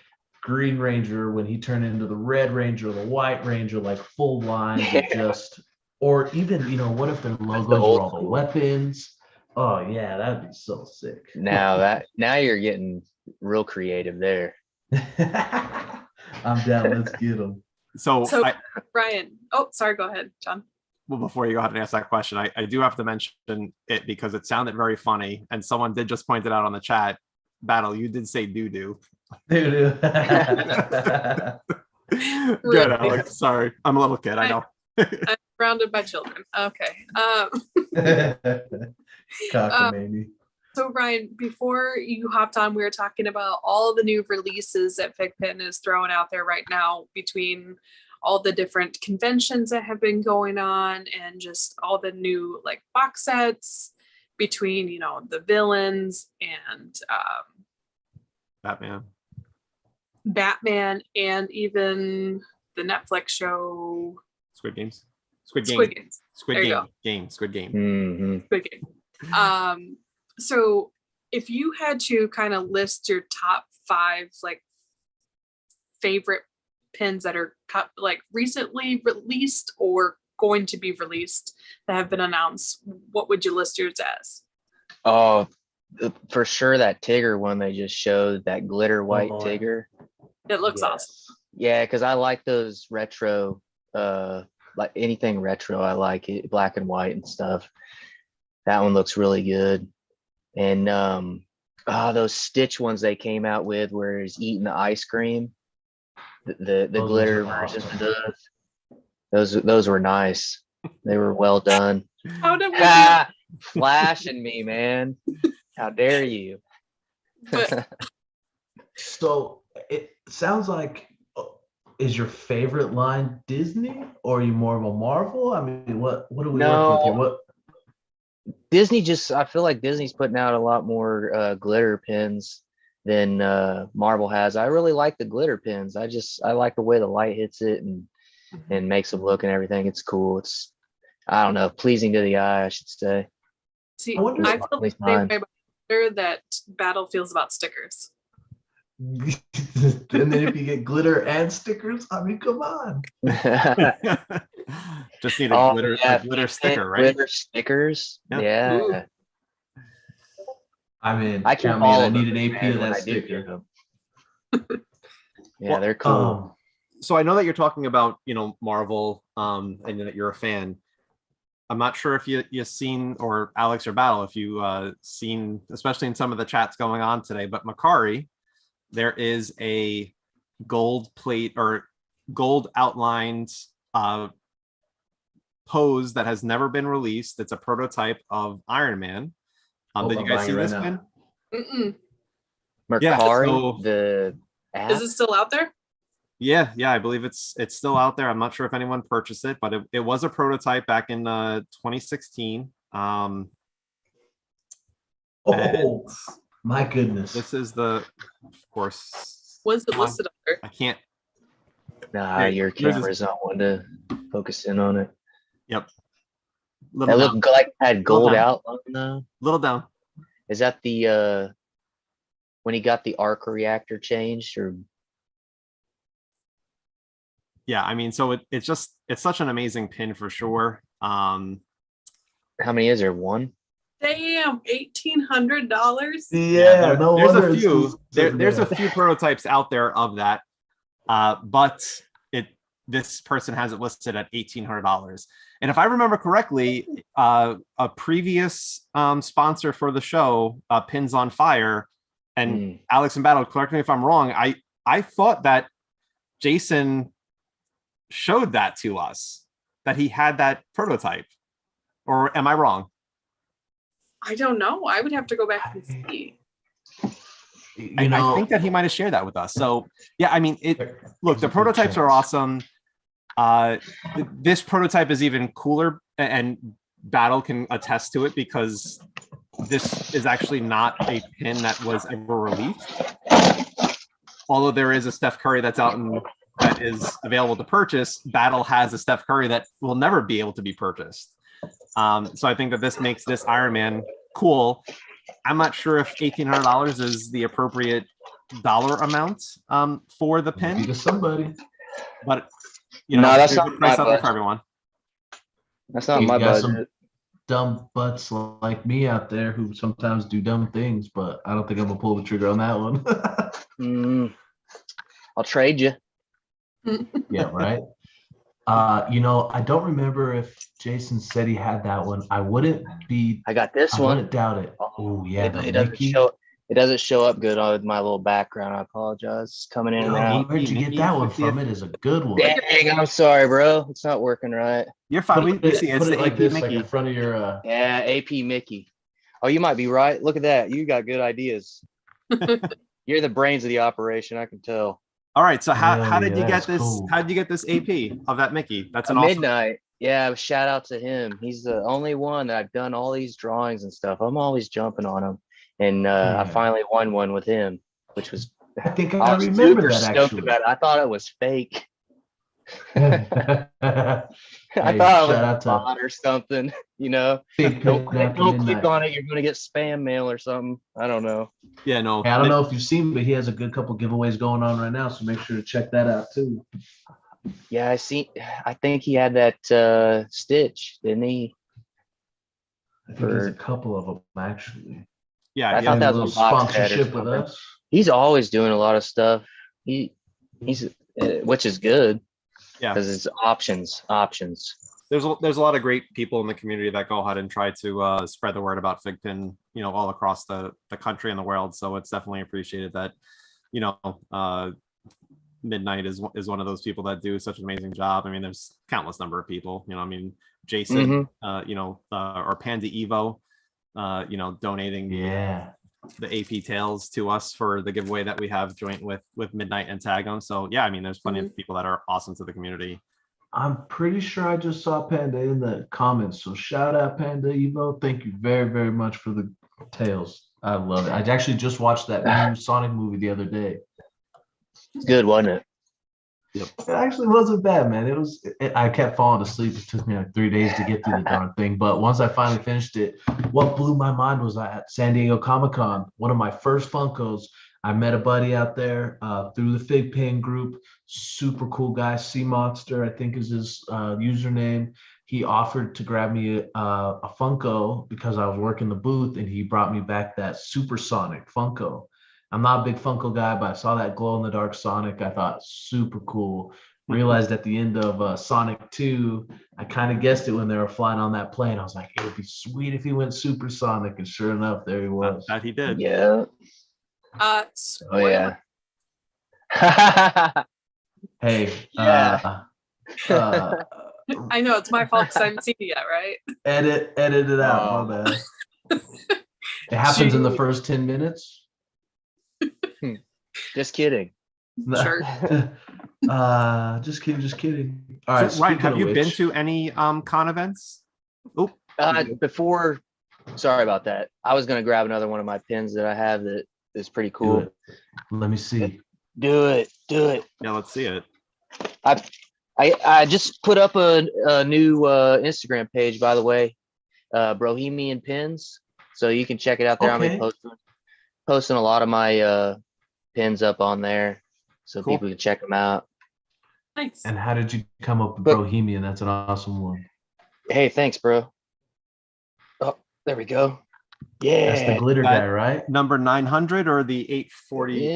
Green Ranger when he turned into the Red Ranger, the White Ranger, like full lines and just, or even, what if their logos were all the weapons? Oh yeah, that'd be so sick. Now you're getting real creative there. I'm down. Let's get them. So Ryan, oh, sorry, go ahead, John. Well, before you go ahead and ask that question, I do have to mention it because it sounded very funny, and someone did just point it out on the chat. Battle, you did say doo-doo. Doo-doo. Good, Alex. Sorry, I'm a little kid. I know. I'm surrounded by children. Okay. Cockamamie. So Ryan, before you hopped on, we were talking about all the new releases that FiGPiN is throwing out there right now between all the different conventions that have been going on and just all the new like box sets between, the villains and Batman and even the Netflix show Squid Game. Mm-hmm. Squid Game. So if you had to kind of list your top 5 like favorite pins that are like recently released or going to be released that have been announced, what would you list yours as? Oh, for sure that Tigger one they just showed, that glitter white Tigger. It looks awesome. Yeah, because I like those retro, like anything retro. I like it, black and white and stuff. That one looks really good. And those Stitch ones they came out with where he's eating the ice cream. The glitter versions of those were nice. They were well done. How did we Flashing me, man. How dare you? So it sounds like, is your favorite line Disney or are you more of a Marvel? I mean, what are we working with here? What Disney I feel like Disney's putting out a lot more glitter pins than Marvel has. I really like the glitter pins. I like the way the light hits it, and and makes them look and everything. It's cool. It's, I don't know, pleasing to the eye, I should say. See, I wonder- I feel the It's same fine. way about glitter that Battle feels about stickers. And then if you get glitter and stickers, I mean, come on. Just need a Oh, glitter, yeah, a glitter sticker, right? Glitter stickers. Yeah. Yeah. Ooh. I mean, I keep count me all in. I of need them, an AP man, of when that I do get sticker. them. Yeah, Well, they're cool. So I know that you're talking about, Marvel, and that you're a fan. I'm not sure if you've seen, or Alex or Battle, if you seen, especially in some of the chats going on today, but Makari, there is a gold plate or gold outlined pose that has never been released. It's a prototype of Iron Man. Did you I'm guys buying see it right this, now. Pin? Mm-mm. Yeah, Mercari, so- the app. Is it still out there? Yeah, I believe it's still out there. I'm not sure if anyone purchased it, but it was a prototype back in 2016. Oh, And my goodness. this is of course, When's it listed under? I can't. Nah, Here, your here's this- camera's not one to focus in on it. Yep. That Little down, looked like it had gold down. outline though. little down. Is that the when he got the arc reactor changed, or Yeah, I mean, so it's such an amazing pin for sure. how many is there? One? Damn, $1,800. Yeah, no there's wonder a it's few. just There's a there. few prototypes out there of that, but this person has it listed at $1,800. And if I remember correctly, a previous sponsor for the show, Pins on Fire, and Alex and Battle, correct me if I'm wrong. I thought that Jason showed that to us, that he had that prototype, or am I wrong? I don't know. I would have to go back and see. I think that he might have shared that with us. So yeah, I mean, look, the prototypes are awesome. This prototype is even cooler, and Battle can attest to it, because this is actually not a pin that was ever released. Although there is a Steph Curry that's out and that is available to purchase, Battle has a Steph Curry that will never be able to be purchased. So I think that this makes this Iron Man cool. I'm not sure if $1,800 is the appropriate dollar amount for the pin, To somebody. but No, that's there's not a price my out there budget. for everyone. That's not You my got some budget. dumb butts like me out there who sometimes do dumb things, but I don't think I'm gonna pull the trigger on that one. I'll trade you. Yeah, right. I don't remember if Jason said he had that one. I wouldn't I got this I one. wouldn't doubt it. Oh yeah, It, the it doesn't Mickey. show. It doesn't show up good on my little background. I apologize. It's coming in and Oh, out. where'd you get that one from? It is a good one. Dang, I'm sorry, bro. It's not working right. You're fine. We Put see it, it's put the it like AP this, Mickey. like in front of your. Yeah, AP Mickey. Oh, you might be right. Look at that. You got good ideas. You're the brains of the operation. I can tell. All right. So how Hell did yeah, you get that's this? cool. How did you get this AP of that Mickey? That's an awesome. Midnight. Yeah, shout out to him. He's the only one that I've done all these drawings and stuff. I'm always jumping on him, and I Yeah. finally won one with him, which was I think I I was remember super that stoked actually. about it. I thought it was fake. Hey, I thought it was shout a out to bot or something. Big Don't Pin after click midnight. on it. You're gonna get spam mail or something. I don't know. Yeah, no. Hey, I don't know if you've seen, but he has a good couple giveaways going on right now, so make sure to check that out too. Yeah, I think he had that Stitch, didn't he? I think there's a couple of them actually. Yeah, I yeah. thought And that a was little a box set or sponsorship with something. us. He's always doing a lot of stuff. He's which is good Yeah. because it's options. There's a lot of great people in the community that go ahead and try to spread the word about FiGPiN, all across the country and the world. So it's definitely appreciated that, Midnight is one of those people that do such an amazing job. I mean, there's countless number of people. Jason, or Panda Evo, donating Yeah. the AP Tails to us for the giveaway that we have joint with Midnight and Tagum. So yeah, I mean, there's plenty of people that are awesome to the community. I'm pretty sure I just saw Panda in the comments. So shout out Panda Evo. Thank you very, very much for the tails. I love it. I actually just watched that new Sonic movie the other day. It's good, wasn't it? It actually wasn't bad, man. I kept falling asleep. It took me like 3 days to get through the darn thing. But once I finally finished it, what blew my mind was at San Diego Comic-Con, one of my first Funkos. I met a buddy out there through the FiGPiN group. Super cool guy, Sea Monster, I think is his username. He offered to grab me a Funko because I was working the booth, and he brought me back that Supersonic Funko. I'm not a big Funko guy, but I saw that glow in the dark Sonic. I thought super cool. Realized at the end of Sonic 2, I kind of guessed it when they were flying on that plane. I was like, it would be sweet if he went supersonic. And sure enough, there he was. That he did. Yeah. Oh Spoiler. yeah. Hey, Yeah. I know it's my fault because I haven't seen it yet, right? edit it out, my bad. It happens in the first 10 minutes. Just kidding. Sure. Just kidding. All right, So, Ryan, have you been which, to any con events? Oh, Before, sorry about that. I was gonna grab another one of my pins that I have that is pretty do cool. it. Let me see. Do it. yeah, let's see it. I just put up a new Instagram page, by the way, Bohemian Pins. So you can check it out there. Okay. I'm posting a lot of my pins up on there, so Cool. people can check them out. Nice. And how did you come up with But- Bohemian? That's an awesome one. Hey, thanks, bro. Oh, there we go. Yeah. That's the glitter That- guy, right? Number 900 or the 840?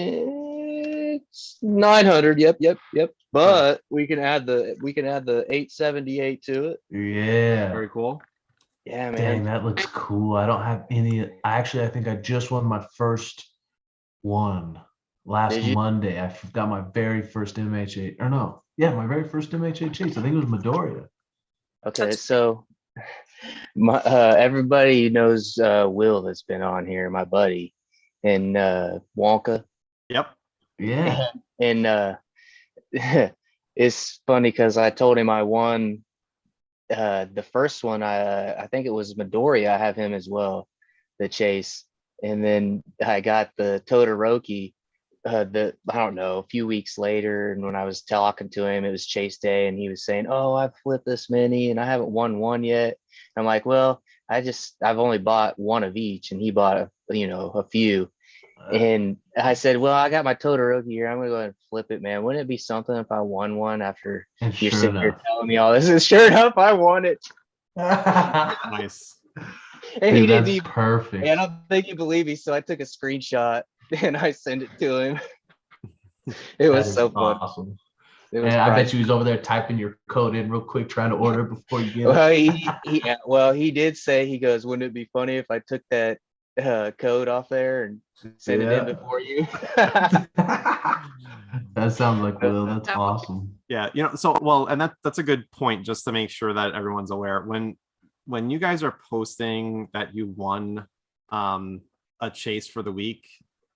It's 900. Yep. But we can add the 878 to it. Yeah. Very cool. Yeah, man. Dang, that looks cool. I don't have any. I think I just won my first one last Did you? Monday. I got my very first MHA, or no, yeah, my very first MHA chase. I think it was Midoriya. Okay, so everybody knows Will that's been on here, my buddy, and Wonka. Yep. Yeah. And it's funny because I told him I won the first one. I think it was Midoriya. I have him as well, the chase. And then I got the Todoroki I don't know, a few weeks later, and when I was talking to him, it was chase day, and he was saying, "Oh, I've flipped this many, and I haven't won one yet." I'm like, "Well, I've only bought one of each," and he bought a few. And I said, "Well, I got my Todoroki here. I'm gonna go ahead and flip it, man. Wouldn't it be something if I won one after And you're sure sitting here enough. telling me all this?" And sure enough, I won it. Nice. And Dude, he didn't that's even. perfect. I don't think you believe me, so I took a screenshot and I sent it to him. It was That so is fun. awesome. It was And I bet priceless. you was over there typing your code in real quick, trying to order it before you get it. Well, he did say, he goes, "Wouldn't it be funny if I took that code off there and sent it in Yeah. before you?" That sounds like Will. That's awesome. Yeah, and that's a good point, just to make sure that everyone's aware. When you guys are posting that you won a chase for the week,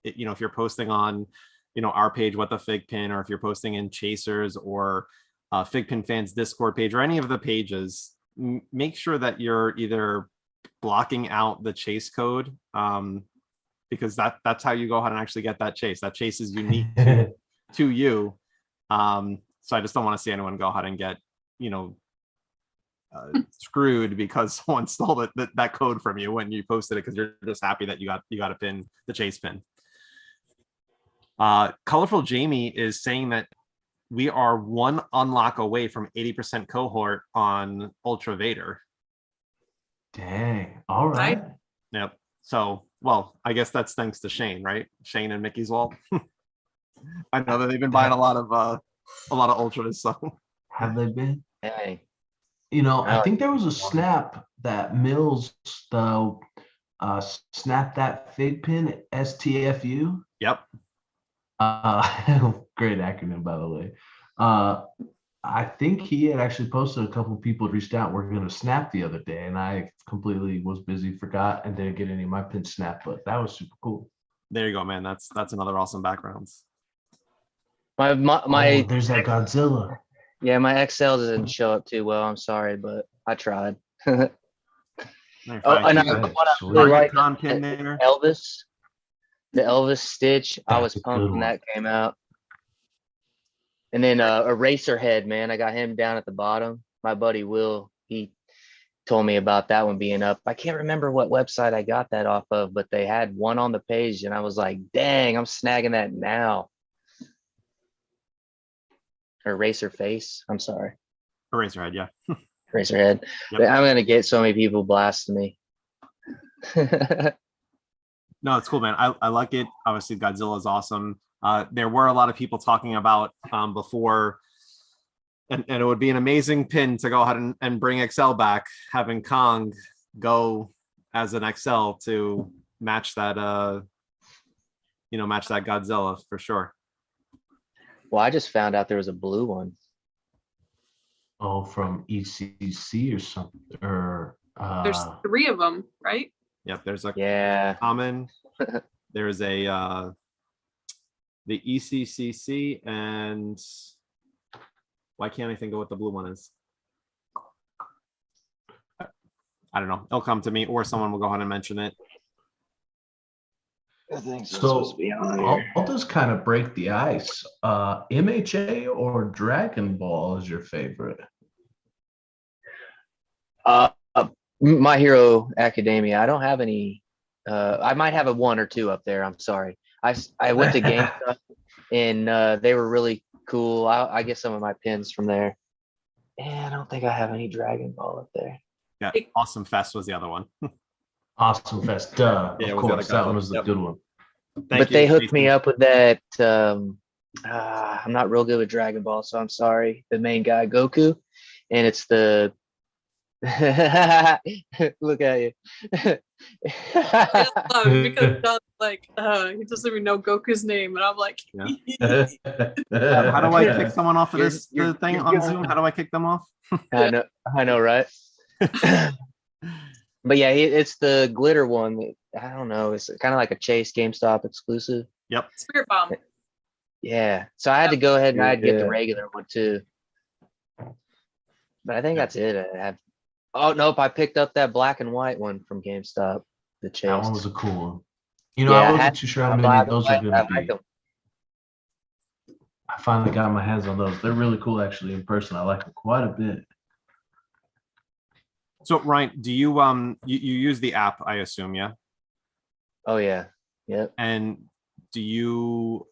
if you're posting on our page, What the FiGPiN, or if you're posting in Chasers or FiGPiN fans Discord page or any of the pages, make sure that you're either blocking out the chase code, because that's how you go ahead and actually get that chase. That chase is unique to you. So I just don't want to see anyone go ahead and get screwed because someone stole that code from you when you posted it, because you're just happy that you got a pin, the chase pin. Colorful Jamie is saying that we are one unlock away from 80% cohort on Ultra Vader. Dang. All right. Yep. So, well, I guess that's thanks to Shane, right? Shane and Mickey's Walt. I know that they've been buying a lot of ultras. So Have they been? Hey, I think there was a snap that Mills though snapped that FiGPiN STFU. yep. Great acronym, by the way. I think he had actually posted, a couple of people had reached out, we're going to snap the other day, and I completely was busy, forgot, and didn't get any of my pins snapped, but that was super cool. There you go, man. That's another awesome backgrounds. my Oh, there's that Godzilla. yeah, my XL doesn't show up too well. I'm sorry, but I tried. There, Oh, fine. and Keep I, it. what I Sweet. really Target like con pin there. The Elvis Stitch. I was That's a pumped good when one. that came out. And then Eraserhead, man, I got him down at the bottom. My buddy Will, he told me about that one being up. I can't remember what website I got that off of, but they had one on the page, and I was like, dang, I'm snagging that now. Eraser Face, I'm sorry. Eraserhead, yeah. Eraserhead. Yep. I'm gonna get so many people blasting me. No, it's cool, man. I like it. Obviously, Godzilla is awesome. There were a lot of people talking about before, and it would be an amazing pin to go ahead and bring XL back, having Kong go as an XL to match that, match that Godzilla for sure. Well, I just found out there was a blue one. Oh, from ECC or something, or There's 3 of them, right? Yep, there's a Yeah. common. There's a the ECCC, and why can't I think of what the blue one is? I don't know. It'll come to me, or someone will go ahead and mention it. so I'll just kind of break the ice. MHA or Dragon Ball is your favorite? My Hero Academia. I don't have any. I might have a 1 or 2 up there. I'm sorry. I went to GameStop and they were really cool. I get some of my pins from there. And I don't think I have any Dragon Ball up there. Yeah, Awesome Fest was the other one. Awesome Fest, duh. Yeah, it Of was the course, other that guy. one was the Yep. good one. But they hooked me up with that. I'm not real good with Dragon Ball, so I'm sorry. The main guy, Goku, and it's the. Look at you. I love it because John's like, he doesn't even know Goku's name, and I'm like, Yeah. How do I kick someone off of this You're thing on good. Zoom? How do I kick them off? I know, right? But yeah, it's the glitter one. I don't know. It's kind of like a Chase GameStop exclusive. Yep. Spirit Bomb. Yeah. So I had to go ahead and I'd get the Yeah. regular one too. But I think that's it. Oh nope, I picked up that black and white one from GameStop. The Chase. That one was a cool one. You know, Yeah, I I wasn't had too sure how a many black of those were and white. going to I like be. them. I finally got my hands on those. They're really cool, actually, in person. I like them quite a bit. So Ryan, do you you use the app, I assume, yeah? Oh yeah. Yep. And do you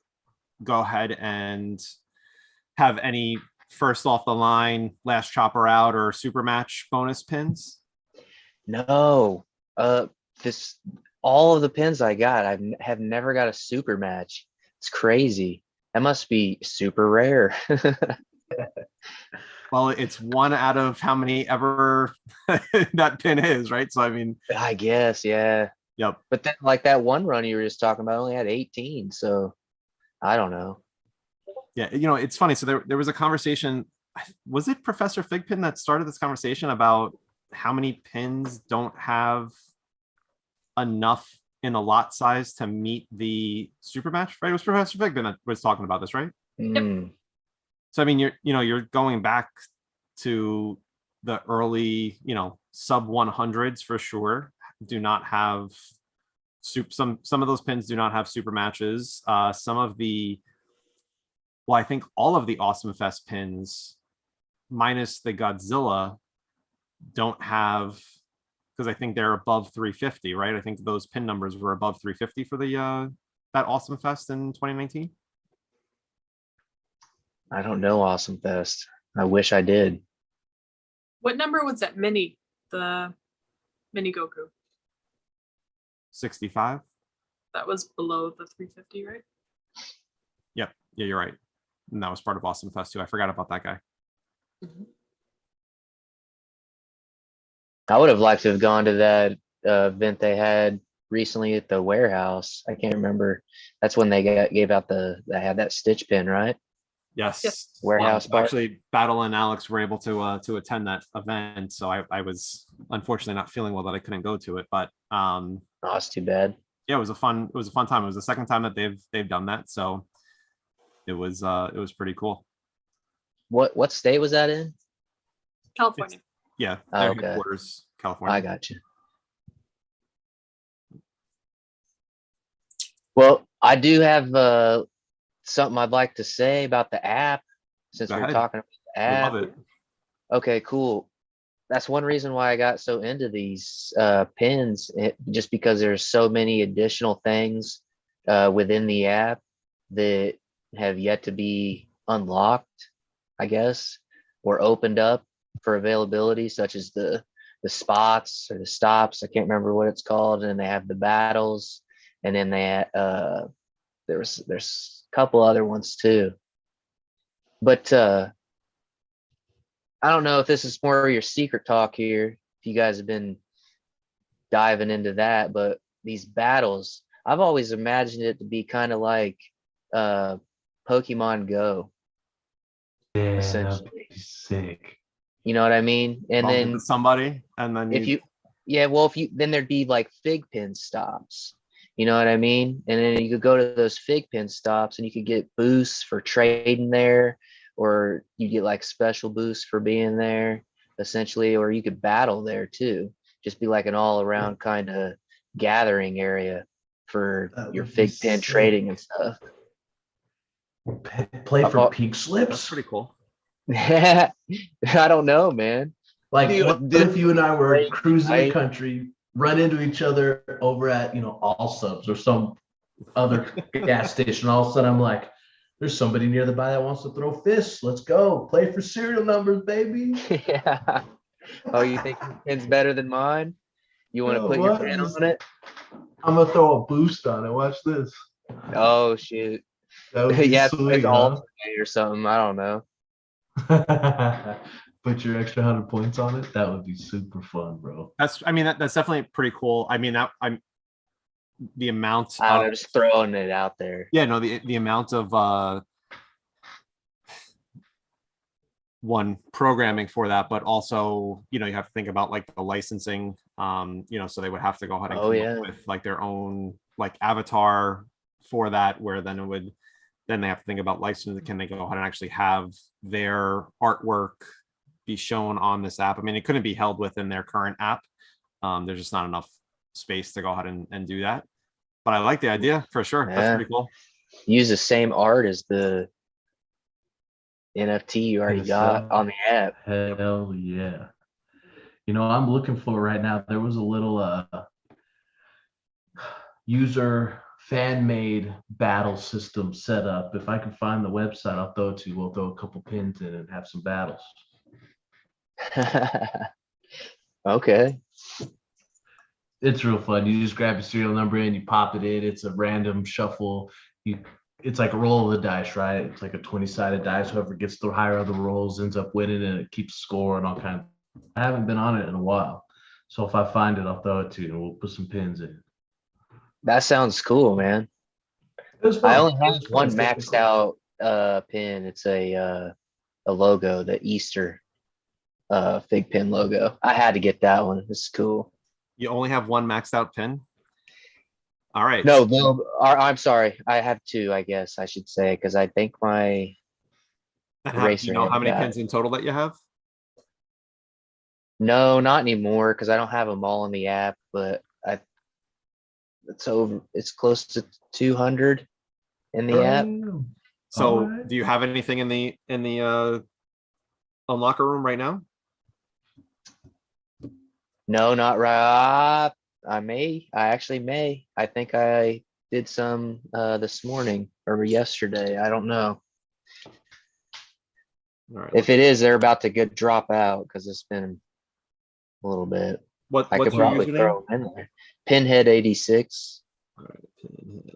go ahead and have any first off the line, last chopper out, or super match bonus pins? No. This all of the pins I got, have never got a super match. It's crazy. That must be super rare. Well, it's 1 out of how many ever that pin is, right? So I mean, I guess, yeah. yep. But then like that one run you were just talking about only had 18, so I don't know. Yeah, it's funny. So there was a conversation. Was it Professor FiGPiN that started this conversation about how many pins don't have enough in a lot size to meet the super match? Right? It was Professor FiGPiN that was talking about this, right? Mm. So I mean, you're going back to the early, sub 100s for sure. Do not have some of those pins do not have super matches. Some of the, well, I think all of the Awesome Fest pins, minus the Godzilla, don't have, because I think they're above 350, right? I think those pin numbers were above 350 for the that Awesome Fest in 2019. I don't know Awesome Fest. I wish I did. What number was that mini? The mini Goku. 65. That was below the 350, right? Yep. Yeah, you're right. And that was part of Awesome Fest too. I forgot about that guy. Mhm. I would have liked to have gone to that event they had recently at the warehouse. I can't remember. That's when they gave out they had that Stitch pin, right? Yes. Yes. Warehouse part. Actually, Battle and Alex were able to attend that event, so I was unfortunately not feeling well that I couldn't go to it. But Oh, that's too bad. yeah, it was a fun time. It was the second time that they've done that, so it was pretty cool. What state was that in? California. Yeah, Oh, their okay. headquarters, California. I got you. Well, I do have something I'd like to say about the app. since Go we were ahead. talking about the We app. love it. Okay, cool. That's one reason why I got so into these pins, just because there's so many additional things within the app that have yet to be unlocked, I guess, or opened up for availability, such as the spots or the stops. I can't remember what it's called. And then they have the battles, and then there's a couple other ones too. But I don't know if this is more of your secret talk here, if you guys have been diving into that, but these battles, I've always imagined it to be kind of like Pokemon Go, Yeah, that'd essentially. be sick. You know what I mean? And Bump then into somebody, and then if you, yeah, well, if you, then there'd be like FiGPiN stops. You know what I mean? And then you could go to those FiGPiN stops and you could get boosts for trading there, or you get like special boosts for being there, essentially, or you could battle there too. Just be like an all around kind of gathering area for That your would be FiGPiN sick. trading and stuff. Play for Oh, pink that's slips. pretty cool. I don't know, man. Like, Dude, what if you and I were right, cruising the right. country, run into each other over at, All Subs or some other gas station? All of a sudden, I'm like, there's somebody nearby that wants to throw fists. Let's go play for serial numbers, baby. Yeah. Oh, you think your pin's better than mine? You want to No, put your what? pin on it? I'm gonna throw a boost on it. Watch this. Oh shoot. That would be Yeah, sweet, it's huh? alternate or something. I don't know. Put your extra 100 points on it. That would be super fun, bro. That's that's definitely pretty cool. I mean, I'm the amount I don't of know, just throwing it out there. yeah, no, the amount of one programming for that, but also you have to think about like the licensing. So they would have to go ahead and Oh come yeah. up with like their own like avatar for that, where then then they have to think about licensing. Can they go ahead and actually have their artwork be shown on this app? I mean, it couldn't be held within their current app. There's just not enough space to go ahead and do that. But I like the idea for sure. That's Yeah. pretty cool. Use the same art as the NFT you already got on the app. Hell yeah. I'm looking for right now. There was a little user fan-made battle system set up. If I can find the website, I'll throw it to you. We'll throw a couple pins in and have some battles. Okay. It's real fun. You just grab your serial number in, you pop it in. It's a random shuffle. It's like a roll of the dice, right? It's like a 20-sided dice. Whoever gets the higher of the rolls ends up winning, and it keeps score and all kinds. I haven't been on it in a while, so if I find it, I'll throw it to you, and we'll put some pins in. That sounds cool, man. It was fun. I only It have was fun. one maxed out pin. It's a logo, the Easter FiGPiN logo. I had to get that one. It's cool. You only have one maxed out pin. All right. No, I'm sorry. I have two, I guess I should say, because I think my Do eraser you know how had many that. pins in total that you have? No, not anymore, because I don't have them all in the app, but it's close to 200 in the app. So Alright. do you have anything in the unlocker room right now? No, not right. I actually may. I think I did some this morning or yesterday. I don't know. All right. If it is, they're about to drop out because it's been a little bit. What's I could your probably username? throw them in there. Pinhead 86. All right, Pinhead.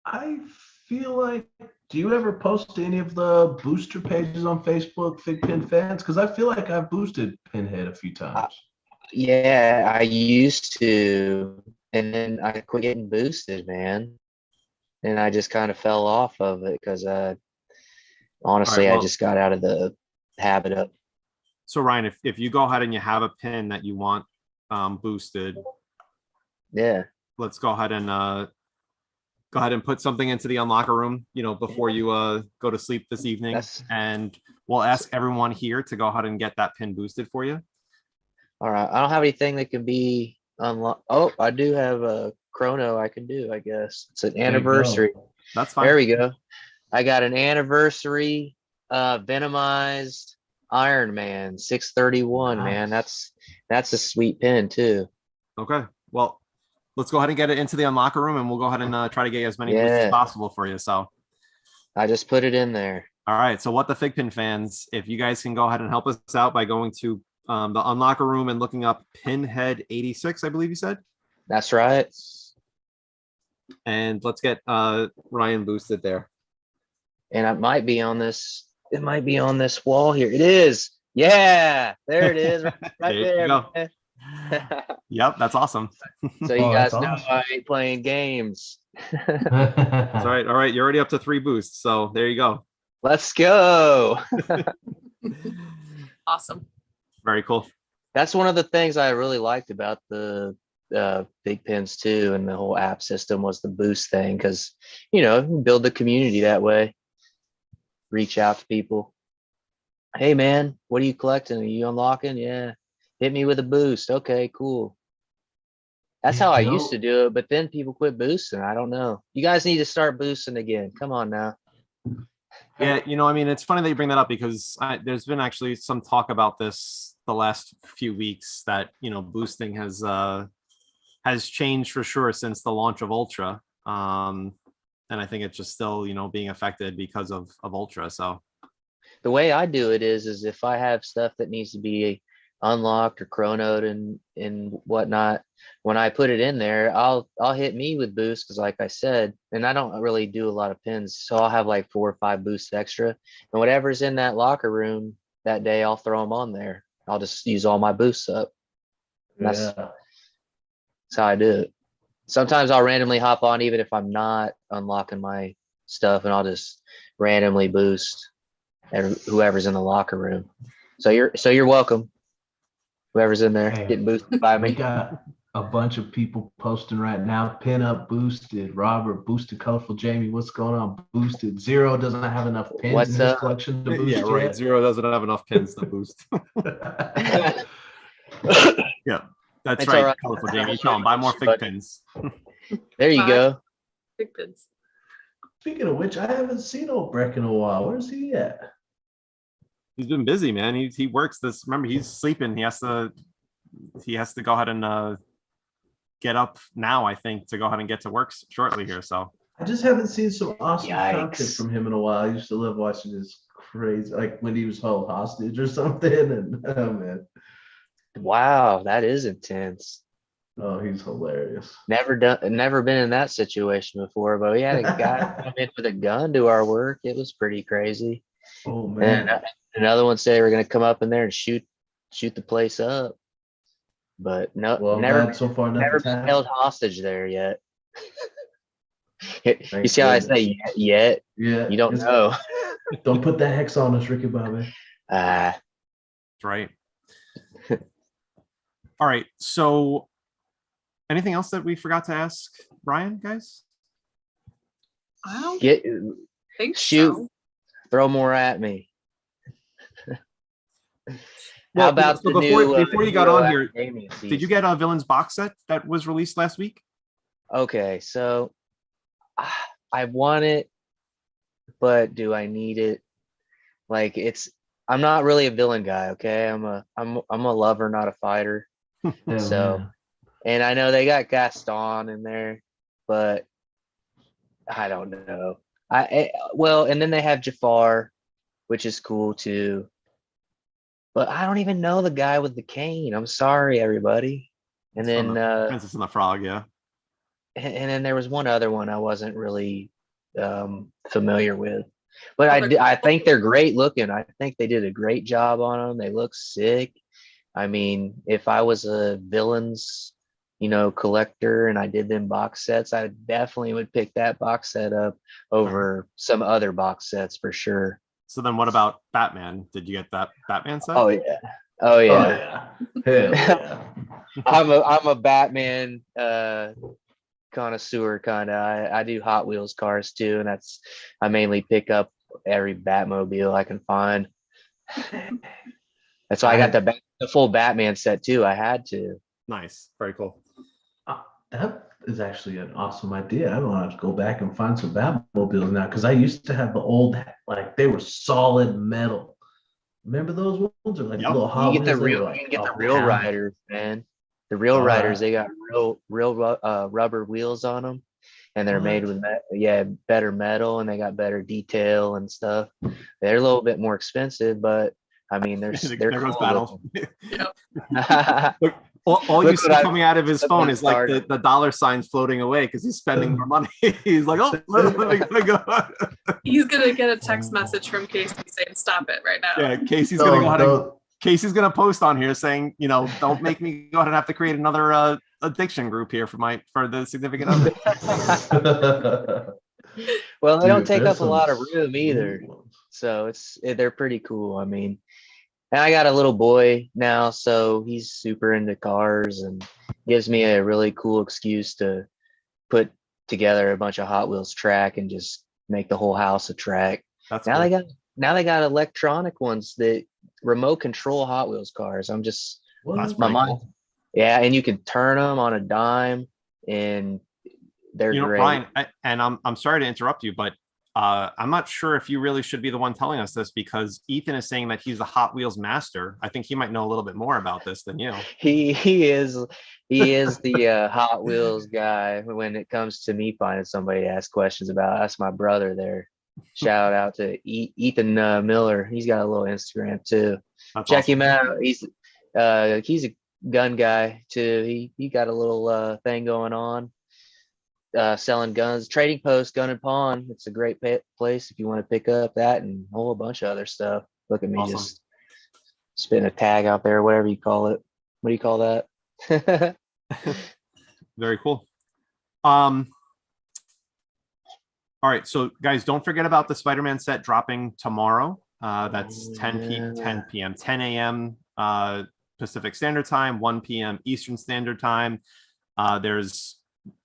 I feel like, do you ever post to any of the booster pages on Facebook, FiGPiN fans? Because I feel like I've boosted Pinhead a few times. Yeah, I used to, and then I quit getting boosted, man. And I just kind of fell off of it because honestly, well- I just got out of the habit of. So Ryan, if you go ahead and you have a pin that you want boosted, Yeah. let's go ahead and put something into the unlocker room, before you go to sleep this evening. And we'll ask everyone here to go ahead and get that pin boosted for you. All right. I don't have anything that can be unlocked. Oh, I do have a chrono I can do, I guess. It's an you go. anniversary. That's fine. There we go. I got an anniversary Venomized Iron Man 631, man. That's a sweet pin too. Okay. Well, let's go ahead and get it into the unlocker room, and we'll go ahead and try to get as many boosts as Yeah. possible for you. So, I just put it in there. all right. So, what the FiGPiN fans, if you guys can go ahead and help us out by going to the unlocker room and looking up Pinhead 86, I believe you said. That's right. And let's get Ryan boosted there. And it might be on this. It might be on this wall here. It is. Yeah, there it is. Right There you there. go. Man. Yep, that's awesome. So you Oh, guys that's know awesome. I ain't playing games. That's all right. All right, you're already up to 3 boosts, so there you go. Let's go. Awesome. Very cool. That's one of the things I really liked about the FiGPiNs too, and the whole app system was the boost thing, because build the community that way. Reach out to people. Hey man, what are you collecting? Are you unlocking? Yeah. Hit me with a boost. Okay, cool. That's how I used to do it, but then people quit boosting. I don't know. You guys need to start boosting again. Come on now. Yeah, I mean, it's funny that you bring that up, because there's been actually some talk about this the last few weeks, that boosting has changed for sure since the launch of Ultra, and I think it's just still being affected because of Ultra. So The way I do it is if I have stuff that needs to be unlocked or chronoed and whatnot, when I put it in there, I'll hit me with boost, because like I said, and I don't really do a lot of pins, so I'll have like 4 or 5 boosts extra, and whatever's in that locker room that day, I'll throw them on there. I'll just use all my boosts up. That's how I do it. Sometimes I'll randomly hop on even if I'm not unlocking my stuff, and I'll just randomly boost and whoever's in the locker room. So you're welcome. Whoever's in there getting boosted by We me. got a bunch of people posting right now. Pin up boosted. Robert boosted. Colorful Jamie, what's going on? Boosted. Zero doesn't have enough pins What's in his up? collection to boost yeah, right. yet. Zero doesn't have enough pins to boost. Yeah, that's It's right. all right. Colorful Jamie, tell him buy more FiGPiNs. There you go. FiGPiNs. Speaking of which, I haven't seen old Breck in a while. Where's he at? He's been busy, man. He works this. Remember, he's sleeping. He has to go ahead and get up now, I think, to go ahead and get to work shortly here. So I just haven't seen some awesome content Yikes. from him in a while. I used to love watching his crazy, like when he was held hostage or something. And oh man, Wow, that is intense. oh, he's hilarious. Never been in that situation before, but we had a guy come in with a gun to our work. It was pretty crazy. Oh And man, another one said they were gonna come up in there and shoot the place up. But no, well, I'm never glad so far never nothing's been happened. held hostage there yet. You Thank see how I goodness. say yet? Yeah, You don't know. Don't put that hex on us, Ricky Bobby. that's right. All right. So anything else that we forgot to ask Brian, guys? I don't Get think shoot. so. Throw more at me. Well, How about so the before you got on Hero here, Academia did you season? get a Villains box set that was released last week? Okay, so I want it, but do I need it? Like I'm not really a villain guy, okay? I'm a lover, not a fighter. Hell So, yeah. and I know they got Gaston in there, but I don't know. Well, and then they have Jafar, which is cool too. But I don't even know the guy with the cane. I'm sorry, everybody. And It's from then the Princess and the Frog, yeah. and then there was one other one I wasn't really familiar with. But I think they're great looking. I think they did a great job on them. They look sick. I mean, if I was a villains, collector and I did them box sets, I definitely would pick that box set up over some other box sets for sure. So then what about Batman? Did you get that Batman set? Oh yeah. Oh Oh yeah. yeah. Hell yeah. I'm a Batman connoisseur kind of. I do Hot Wheels cars too, and I mainly pick up every Batmobile I can find. That's why I got the full Batman set too. I had to. Nice. Very cool. is actually an awesome idea. I want to go back and find some Batmobiles now because I used to have the old, like they were solid metal. Remember those ones? Or like Yep. little Hot You Wheels? They were you like can get a the real pound. riders, man. The real All riders, right. they got real rubber wheels on them, and they're made What? with better metal, and they got better detail and stuff. They're a little bit more expensive, but I mean they're There goes cool battle. looking. Look, all you Look see what coming out of his look phone what is like started. the dollar signs floating away because he's spending more money. He's like, oh, let me go. He's gonna get a text message from Casey saying, "Stop it right now." Yeah, Casey's gonna go ahead and Casey's gonna post on here saying, don't make me go ahead and have to create another addiction group here for the significant other. Well, they don't Dude, take there's up a lot of some room either, sweet ones. so they're pretty cool. I mean, and I got a little boy now, so he's super into cars and gives me a really cool excuse to put together a bunch of Hot Wheels track and just make the whole house a track. That's Now cool. they got electronic ones that remote control Hot Wheels cars. I'm just That's my pretty mind. cool. Yeah, and you can turn them on a dime, and they're great. Ryan, I'm sorry to interrupt you, but I'm not sure if you really should be the one telling us this because Ethan is saying that he's the Hot Wheels master. I think he might know a little bit more about this than you. He is the Hot Wheels guy when it comes to me finding somebody to ask questions about. That's my brother there. Shout out to Ethan Miller. He's got a little Instagram too. That's Check awesome. him out. He's a gun guy too. He got a little thing going on. Selling guns, Trading Post, Gun and Pawn. It's a great place if you want to pick up that and a whole bunch of other stuff. Look at me Awesome. just spitting a tag out there, whatever you call it. What do you call that? Very cool. All right, so guys, don't forget about the Spider-Man set dropping tomorrow. That's 10 p.m., 10 a.m. Pacific Standard Time, 1 p.m. Eastern Standard Time. There's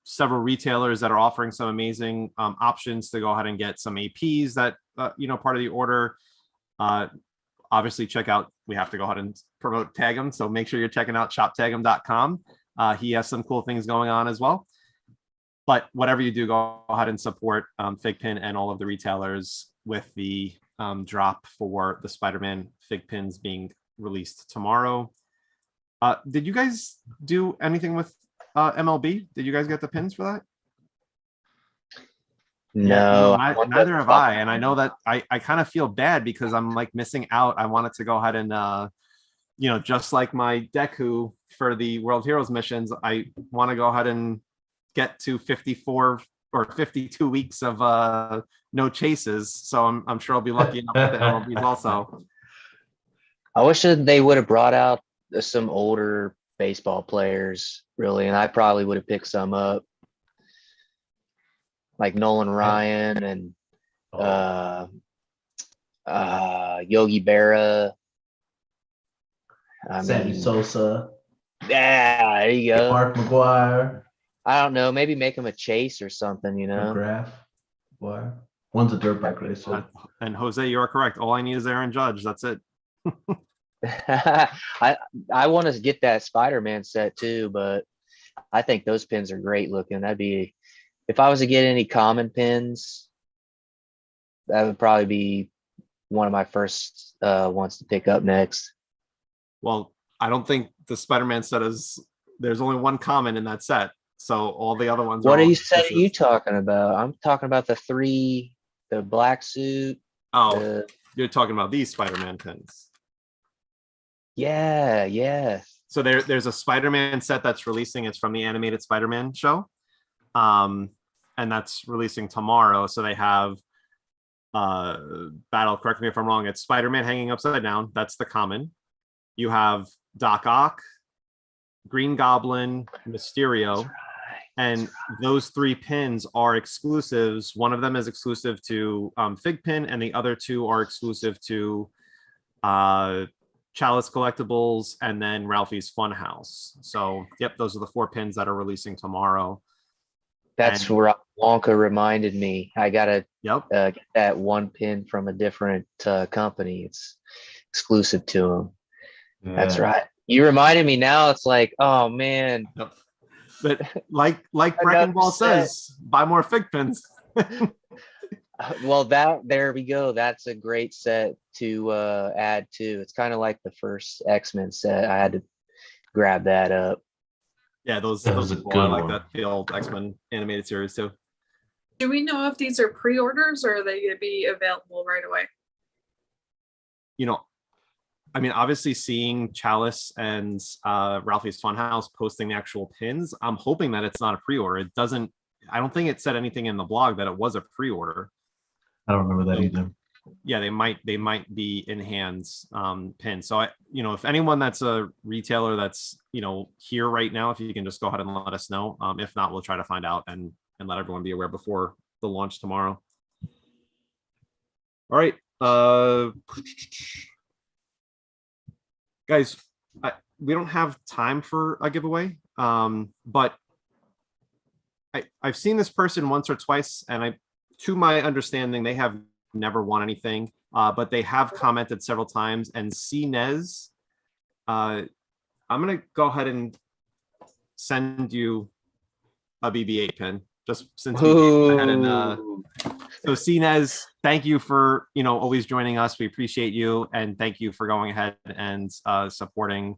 several retailers that are offering some amazing options to go ahead and get some APs that part of the order. Obviously check out, we have to go ahead and promote Tag'em, so make sure you're checking out shoptag'em.com. He has some cool things going on as well, but whatever you do, go ahead and support FiGPiN and all of the retailers with the drop for the Spider-Man FiGPiNs being released tomorrow. Did you guys do anything with MLB? Did you guys get the pins for that? No, neither have I. And I know that I kind of feel bad because I'm like missing out. I wanted to go ahead and, just like my Deku for the World Heroes missions, I want to go ahead and get to 54 or 52 weeks of no chases. So I'm sure I'll be lucky enough with the MLBs also. I wish that they would have brought out some older baseball players, really, and I probably would have picked some up, like Nolan Ryan and Yogi Berra. Sammy Sosa. Yeah, there you go. Mark McGuire. I don't know. Maybe make him a chase or something, McGrath. McGuire. One's a dirt bike racer. And Jose, you are correct. All I need is Aaron Judge. That's it. I want to get that Spider-Man set too, but I think those pins are great looking. That'd be, if I was to get any common pins, that would probably be one of my first ones to pick up next. Well, I don't think the Spider-Man set there's only one common in that set. So all the other ones What are you talking about? I'm talking about the black suit. Oh, you're talking about these Spider-Man pins. Yeah. So there's a Spider-Man set that's releasing. It's from the animated Spider-Man show. And that's releasing tomorrow. So they have Battle, correct me if I'm wrong, it's Spider-Man hanging upside down. That's the common. You have Doc Ock, Green Goblin, Mysterio. And those three pins are exclusives. One of them is exclusive to FiGPiN, and the other two are exclusive to Chalice Collectibles and then Ralphie's Funhouse. So, yep, those are the four pins that are releasing tomorrow. That's where Wonka reminded me. I gotta get that one pin from a different company. It's exclusive to them. Yeah. That's right. You reminded me now. It's like, oh man. Yep. But like Another Breckenball set. says, buy more FiGPiNs. Well, there we go. That's a great set to add to. It's kind of like the first X-Men set. I had to grab that up. Yeah, those That was are a cool. I good like one. that, the old X-Men animated series too. Do we know if these are pre-orders or are they going to be available right away? You know, I mean, obviously seeing Chalice and Ralphie's Funhouse posting the actual pins, I'm hoping that it's not a pre-order. It doesn't, I don't think it said anything in the blog that it was a pre-order. I don't remember that So, either. yeah, they might be in hands pins. So if anyone that's a retailer that's here right now, if you can just go ahead and let us know. If not, we'll try to find out and let everyone be aware before the launch tomorrow. All right. Guys, we don't have time for a giveaway, but I've seen this person once or twice, and to my understanding, they have never won anything, but they have commented several times. And CNES, I'm gonna go ahead and send you a BB-8 pin, just since we came ahead and so CNES, thank you for always joining us. We appreciate you, and thank you for going ahead and supporting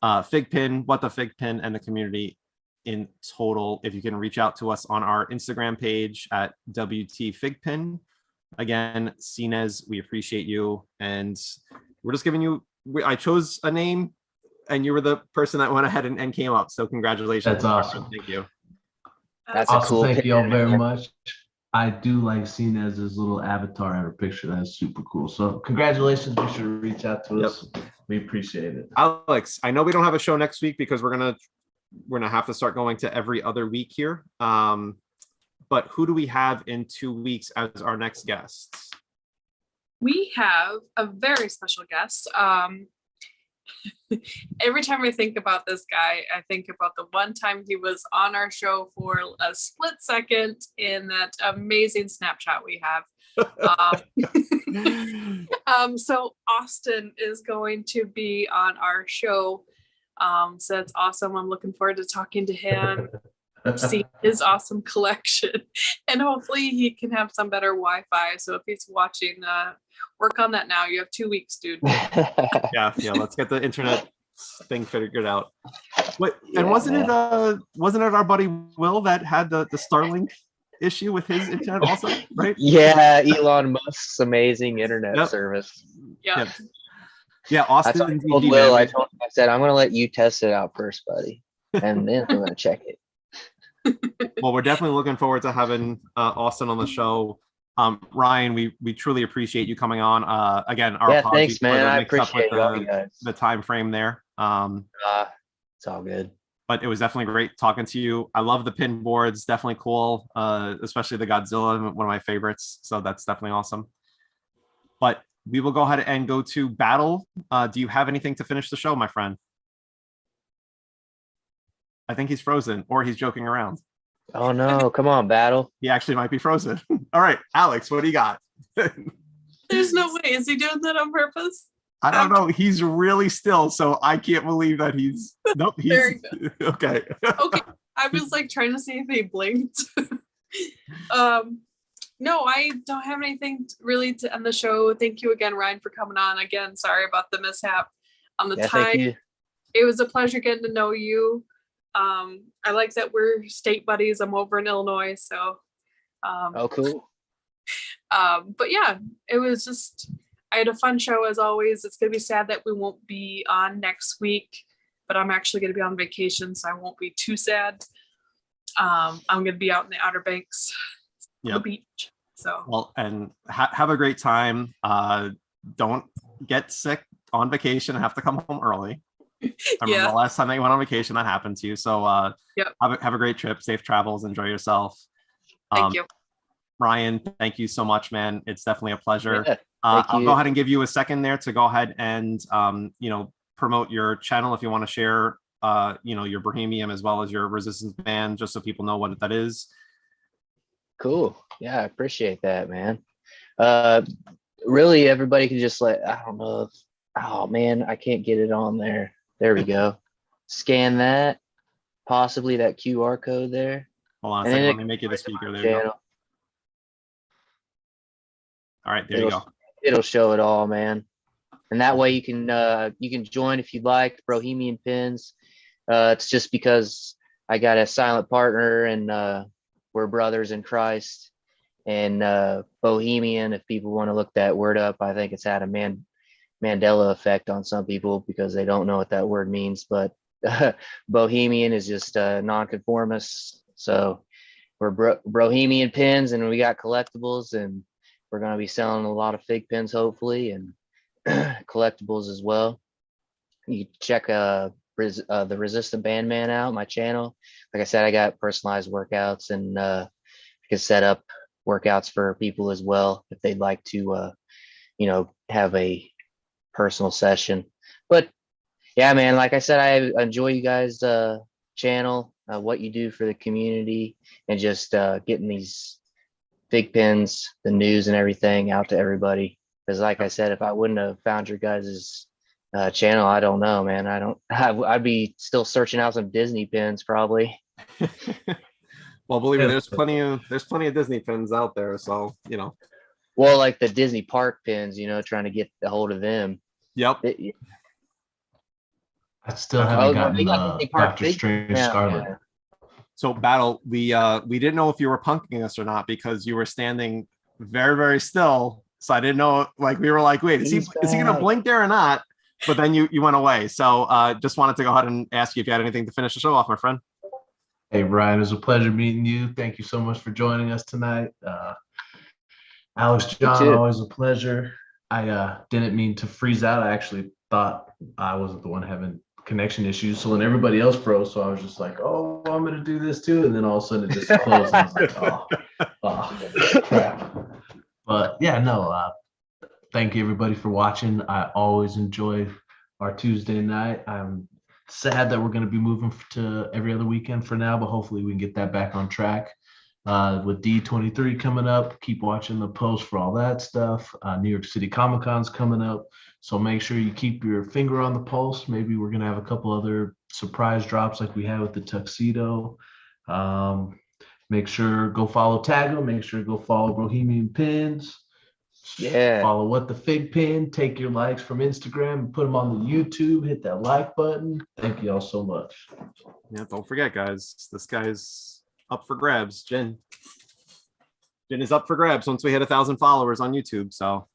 FiGPiN, What the FiGPiN, and the community in total. If you can reach out to us on our Instagram page at WTFiGPiN. Again, CNES, we appreciate you, and we're just giving you. I chose a name, and you were the person that went ahead and came up. So congratulations. That's awesome. Thank you. That's Awesome. cool Thank pin. you all very much. I do like seeing as his little avatar in her picture. That's super cool. So congratulations. Be sure to reach out to us. We appreciate it. Alex, I know we don't have a show next week because we're gonna have to start going to every other week here. But who do we have in 2 weeks as our next guests? We have a very special guest. Every time I think about this guy, I think about the one time he was on our show for a split second in that amazing snapshot we have. So Austin is going to be on our show. So that's awesome. I'm looking forward to talking to him, see his awesome collection, and hopefully he can have some better Wi-Fi. So if he's watching, work on that now. You have 2 weeks, dude. Yeah, let's get the internet thing figured out. What? Yeah, and wasn't man. it our buddy Will that had the Starlink issue with his internet also, right? Yeah, Elon Musk's amazing internet service. Yeah. Yeah, I Austin. told Will, I said, I'm going to let you test it out first, buddy, and then I'm going to check it. Well, we're definitely looking forward to having Austin on the show. Ryan, we truly appreciate you coming on. Again, our apologies thanks, man. for the I mix-up with appreciate all you guys. the time frame there. It's all good. But it was definitely great talking to you. I love the pin boards, definitely cool, especially the Godzilla, one of my favorites. So that's definitely awesome. But we will go ahead and go to Battle. Do you have anything to finish the show, my friend? I think he's frozen, or he's joking around. Oh no, come on, Battle. He actually might be frozen. All right, Alex, what do you got? There's no way. Is he doing that on purpose? I don't know. He's really still, so I can't believe that he's. Nope. He's Very okay. Okay. I was like trying to see if he blinked. No, I don't have anything really to end the show. Thank you again, Ryan, for coming on. Again, sorry about the mishap on the Yeah, time. thank you. It was a pleasure getting to know you. I like that we're state buddies. I'm over in Illinois, so Oh, cool. but yeah, it was just, I had a fun show as always. It's gonna be sad that we won't be on next week, but I'm actually gonna be on vacation, so I won't be too sad. I'm gonna be out in the Outer Banks, on the beach. So Well, and have a great time. Don't get sick on vacation and have to come home early. I remember the last time that you went on vacation, that happened to you. So have a great trip, safe travels, enjoy yourself. Thank you. Ryan, thank you so much, man. It's definitely a pleasure. Yeah, I'll go ahead and give you a second there to go ahead and promote your channel if you want to share your Bohemian as well as your Resistance band, just so people know what that is. Cool. Yeah, I appreciate that, man. Really, everybody can just I don't know if, oh man, I can't get it on there. There we go. Scan that. possibly that QR code there. Hold on a And second. then Let me make you the speaker. There you go. Channel. All right, there you go. It'll show it all, man. And that way you can join if you'd like. Bohemian Pins. It's just because I got a silent partner and we're brothers in Christ. And Bohemian, if people want to look that word up, I think it's had a Mandela effect on some people because they don't know what that word means. But Bohemian is just nonconformist. So we're Bohemian Pins, and we got collectibles, and we're going to be selling a lot of fig pins, hopefully, and collectibles as well. You can check the Resistant Bandman out, my channel. Like I said, I got personalized workouts, and you can set up workouts for people as well if they'd like to, have a personal session. But yeah, man, like I said, I enjoy you guys' channel, what you do for the community, and just getting these fig pins, the news and everything out to everybody. Because like I said, if I wouldn't have found your guys' channel, I don't know, man. I'd be still searching out some Disney pins probably. Well, believe me, there's plenty of Disney pins out there. So, Well, like the Disney park pins, trying to get a hold of them. Yep. I still haven't gotten they got Disney Park Doctor fig Strange now, Scarlet. yeah. So Battle, we didn't know if you were punking us or not because you were standing very, very still. So I didn't know, we were like, wait, is he gonna blink there or not? But then you went away. So just wanted to go ahead and ask you if you had anything to finish the show off, my friend. Hey, Ryan, it was a pleasure meeting you. Thank you so much for joining us tonight. Alex, John, always a pleasure. I didn't mean to freeze out. I actually thought I wasn't the one having connection issues. So when everybody else froze, so I was just like, oh, I'm going to do this too. And then all of a sudden it just closed. And I was like, oh, crap. But yeah, no, thank you everybody for watching. I always enjoy our Tuesday night. I'm sad that we're going to be moving to every other weekend for now, but hopefully we can get that back on track. With D23 coming up, keep watching the post for all that stuff. New York City Comic Con's coming up, so make sure you keep your finger on the pulse. Maybe we're gonna have a couple other surprise drops like we had with the tuxedo. Make sure go follow Taggo. Make sure go follow Bohemian Pins. Yeah. Follow What the Fig Pin. Take your likes from Instagram and put them on the YouTube. Hit that like button. Thank you all so much. Yeah, don't forget, guys. This guy's up for grabs. Jen is up for grabs once we hit 1,000 followers on YouTube. So,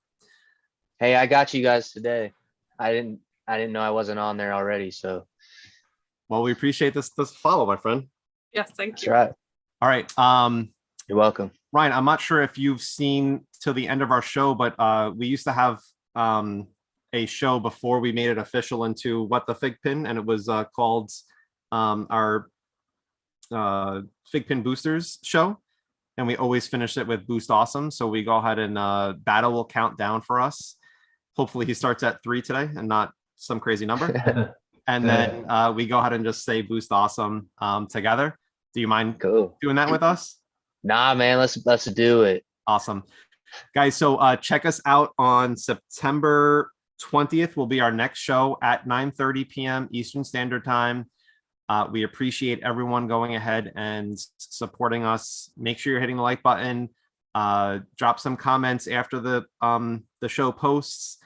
hey, I got you guys today. I didn't know I wasn't on there already. So, well, we appreciate this follow, my friend. Yes, thank you. That's right. All right. You're welcome. Ryan, I'm not sure if you've seen till the end of our show, but we used to have a show before we made it official into What the FiGPiN, and it was called our FiGPiN Boosters show, and we always finish it with Boost Awesome. So we go ahead and Battle will count down for us. Hopefully he starts at 3 today and not some crazy number. And then we go ahead and just say Boost Awesome together. Do you mind doing that with us? Nah, man, let's do it. Awesome. Guys, so check us out on September 20th will be our next show at 9:30 p.m. Eastern Standard Time. We appreciate everyone going ahead and supporting us. Make sure you're hitting the like button. Drop some comments after the show posts.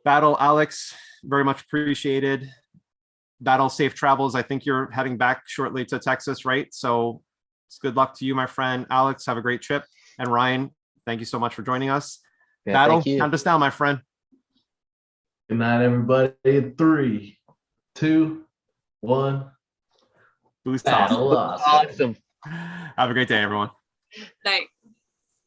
Battle, Alex, very much appreciated. Battle, safe travels. I think you're heading back shortly to Texas, right? So it's good luck to you, my friend. Alex, have a great trip. And Ryan, thank you so much for joining us. Yeah, Battle, count us down, my friend. Good night, everybody. 3, 2, 1. Boost Battle Awesome. awesome. Awesome. Have a great day, everyone. Night.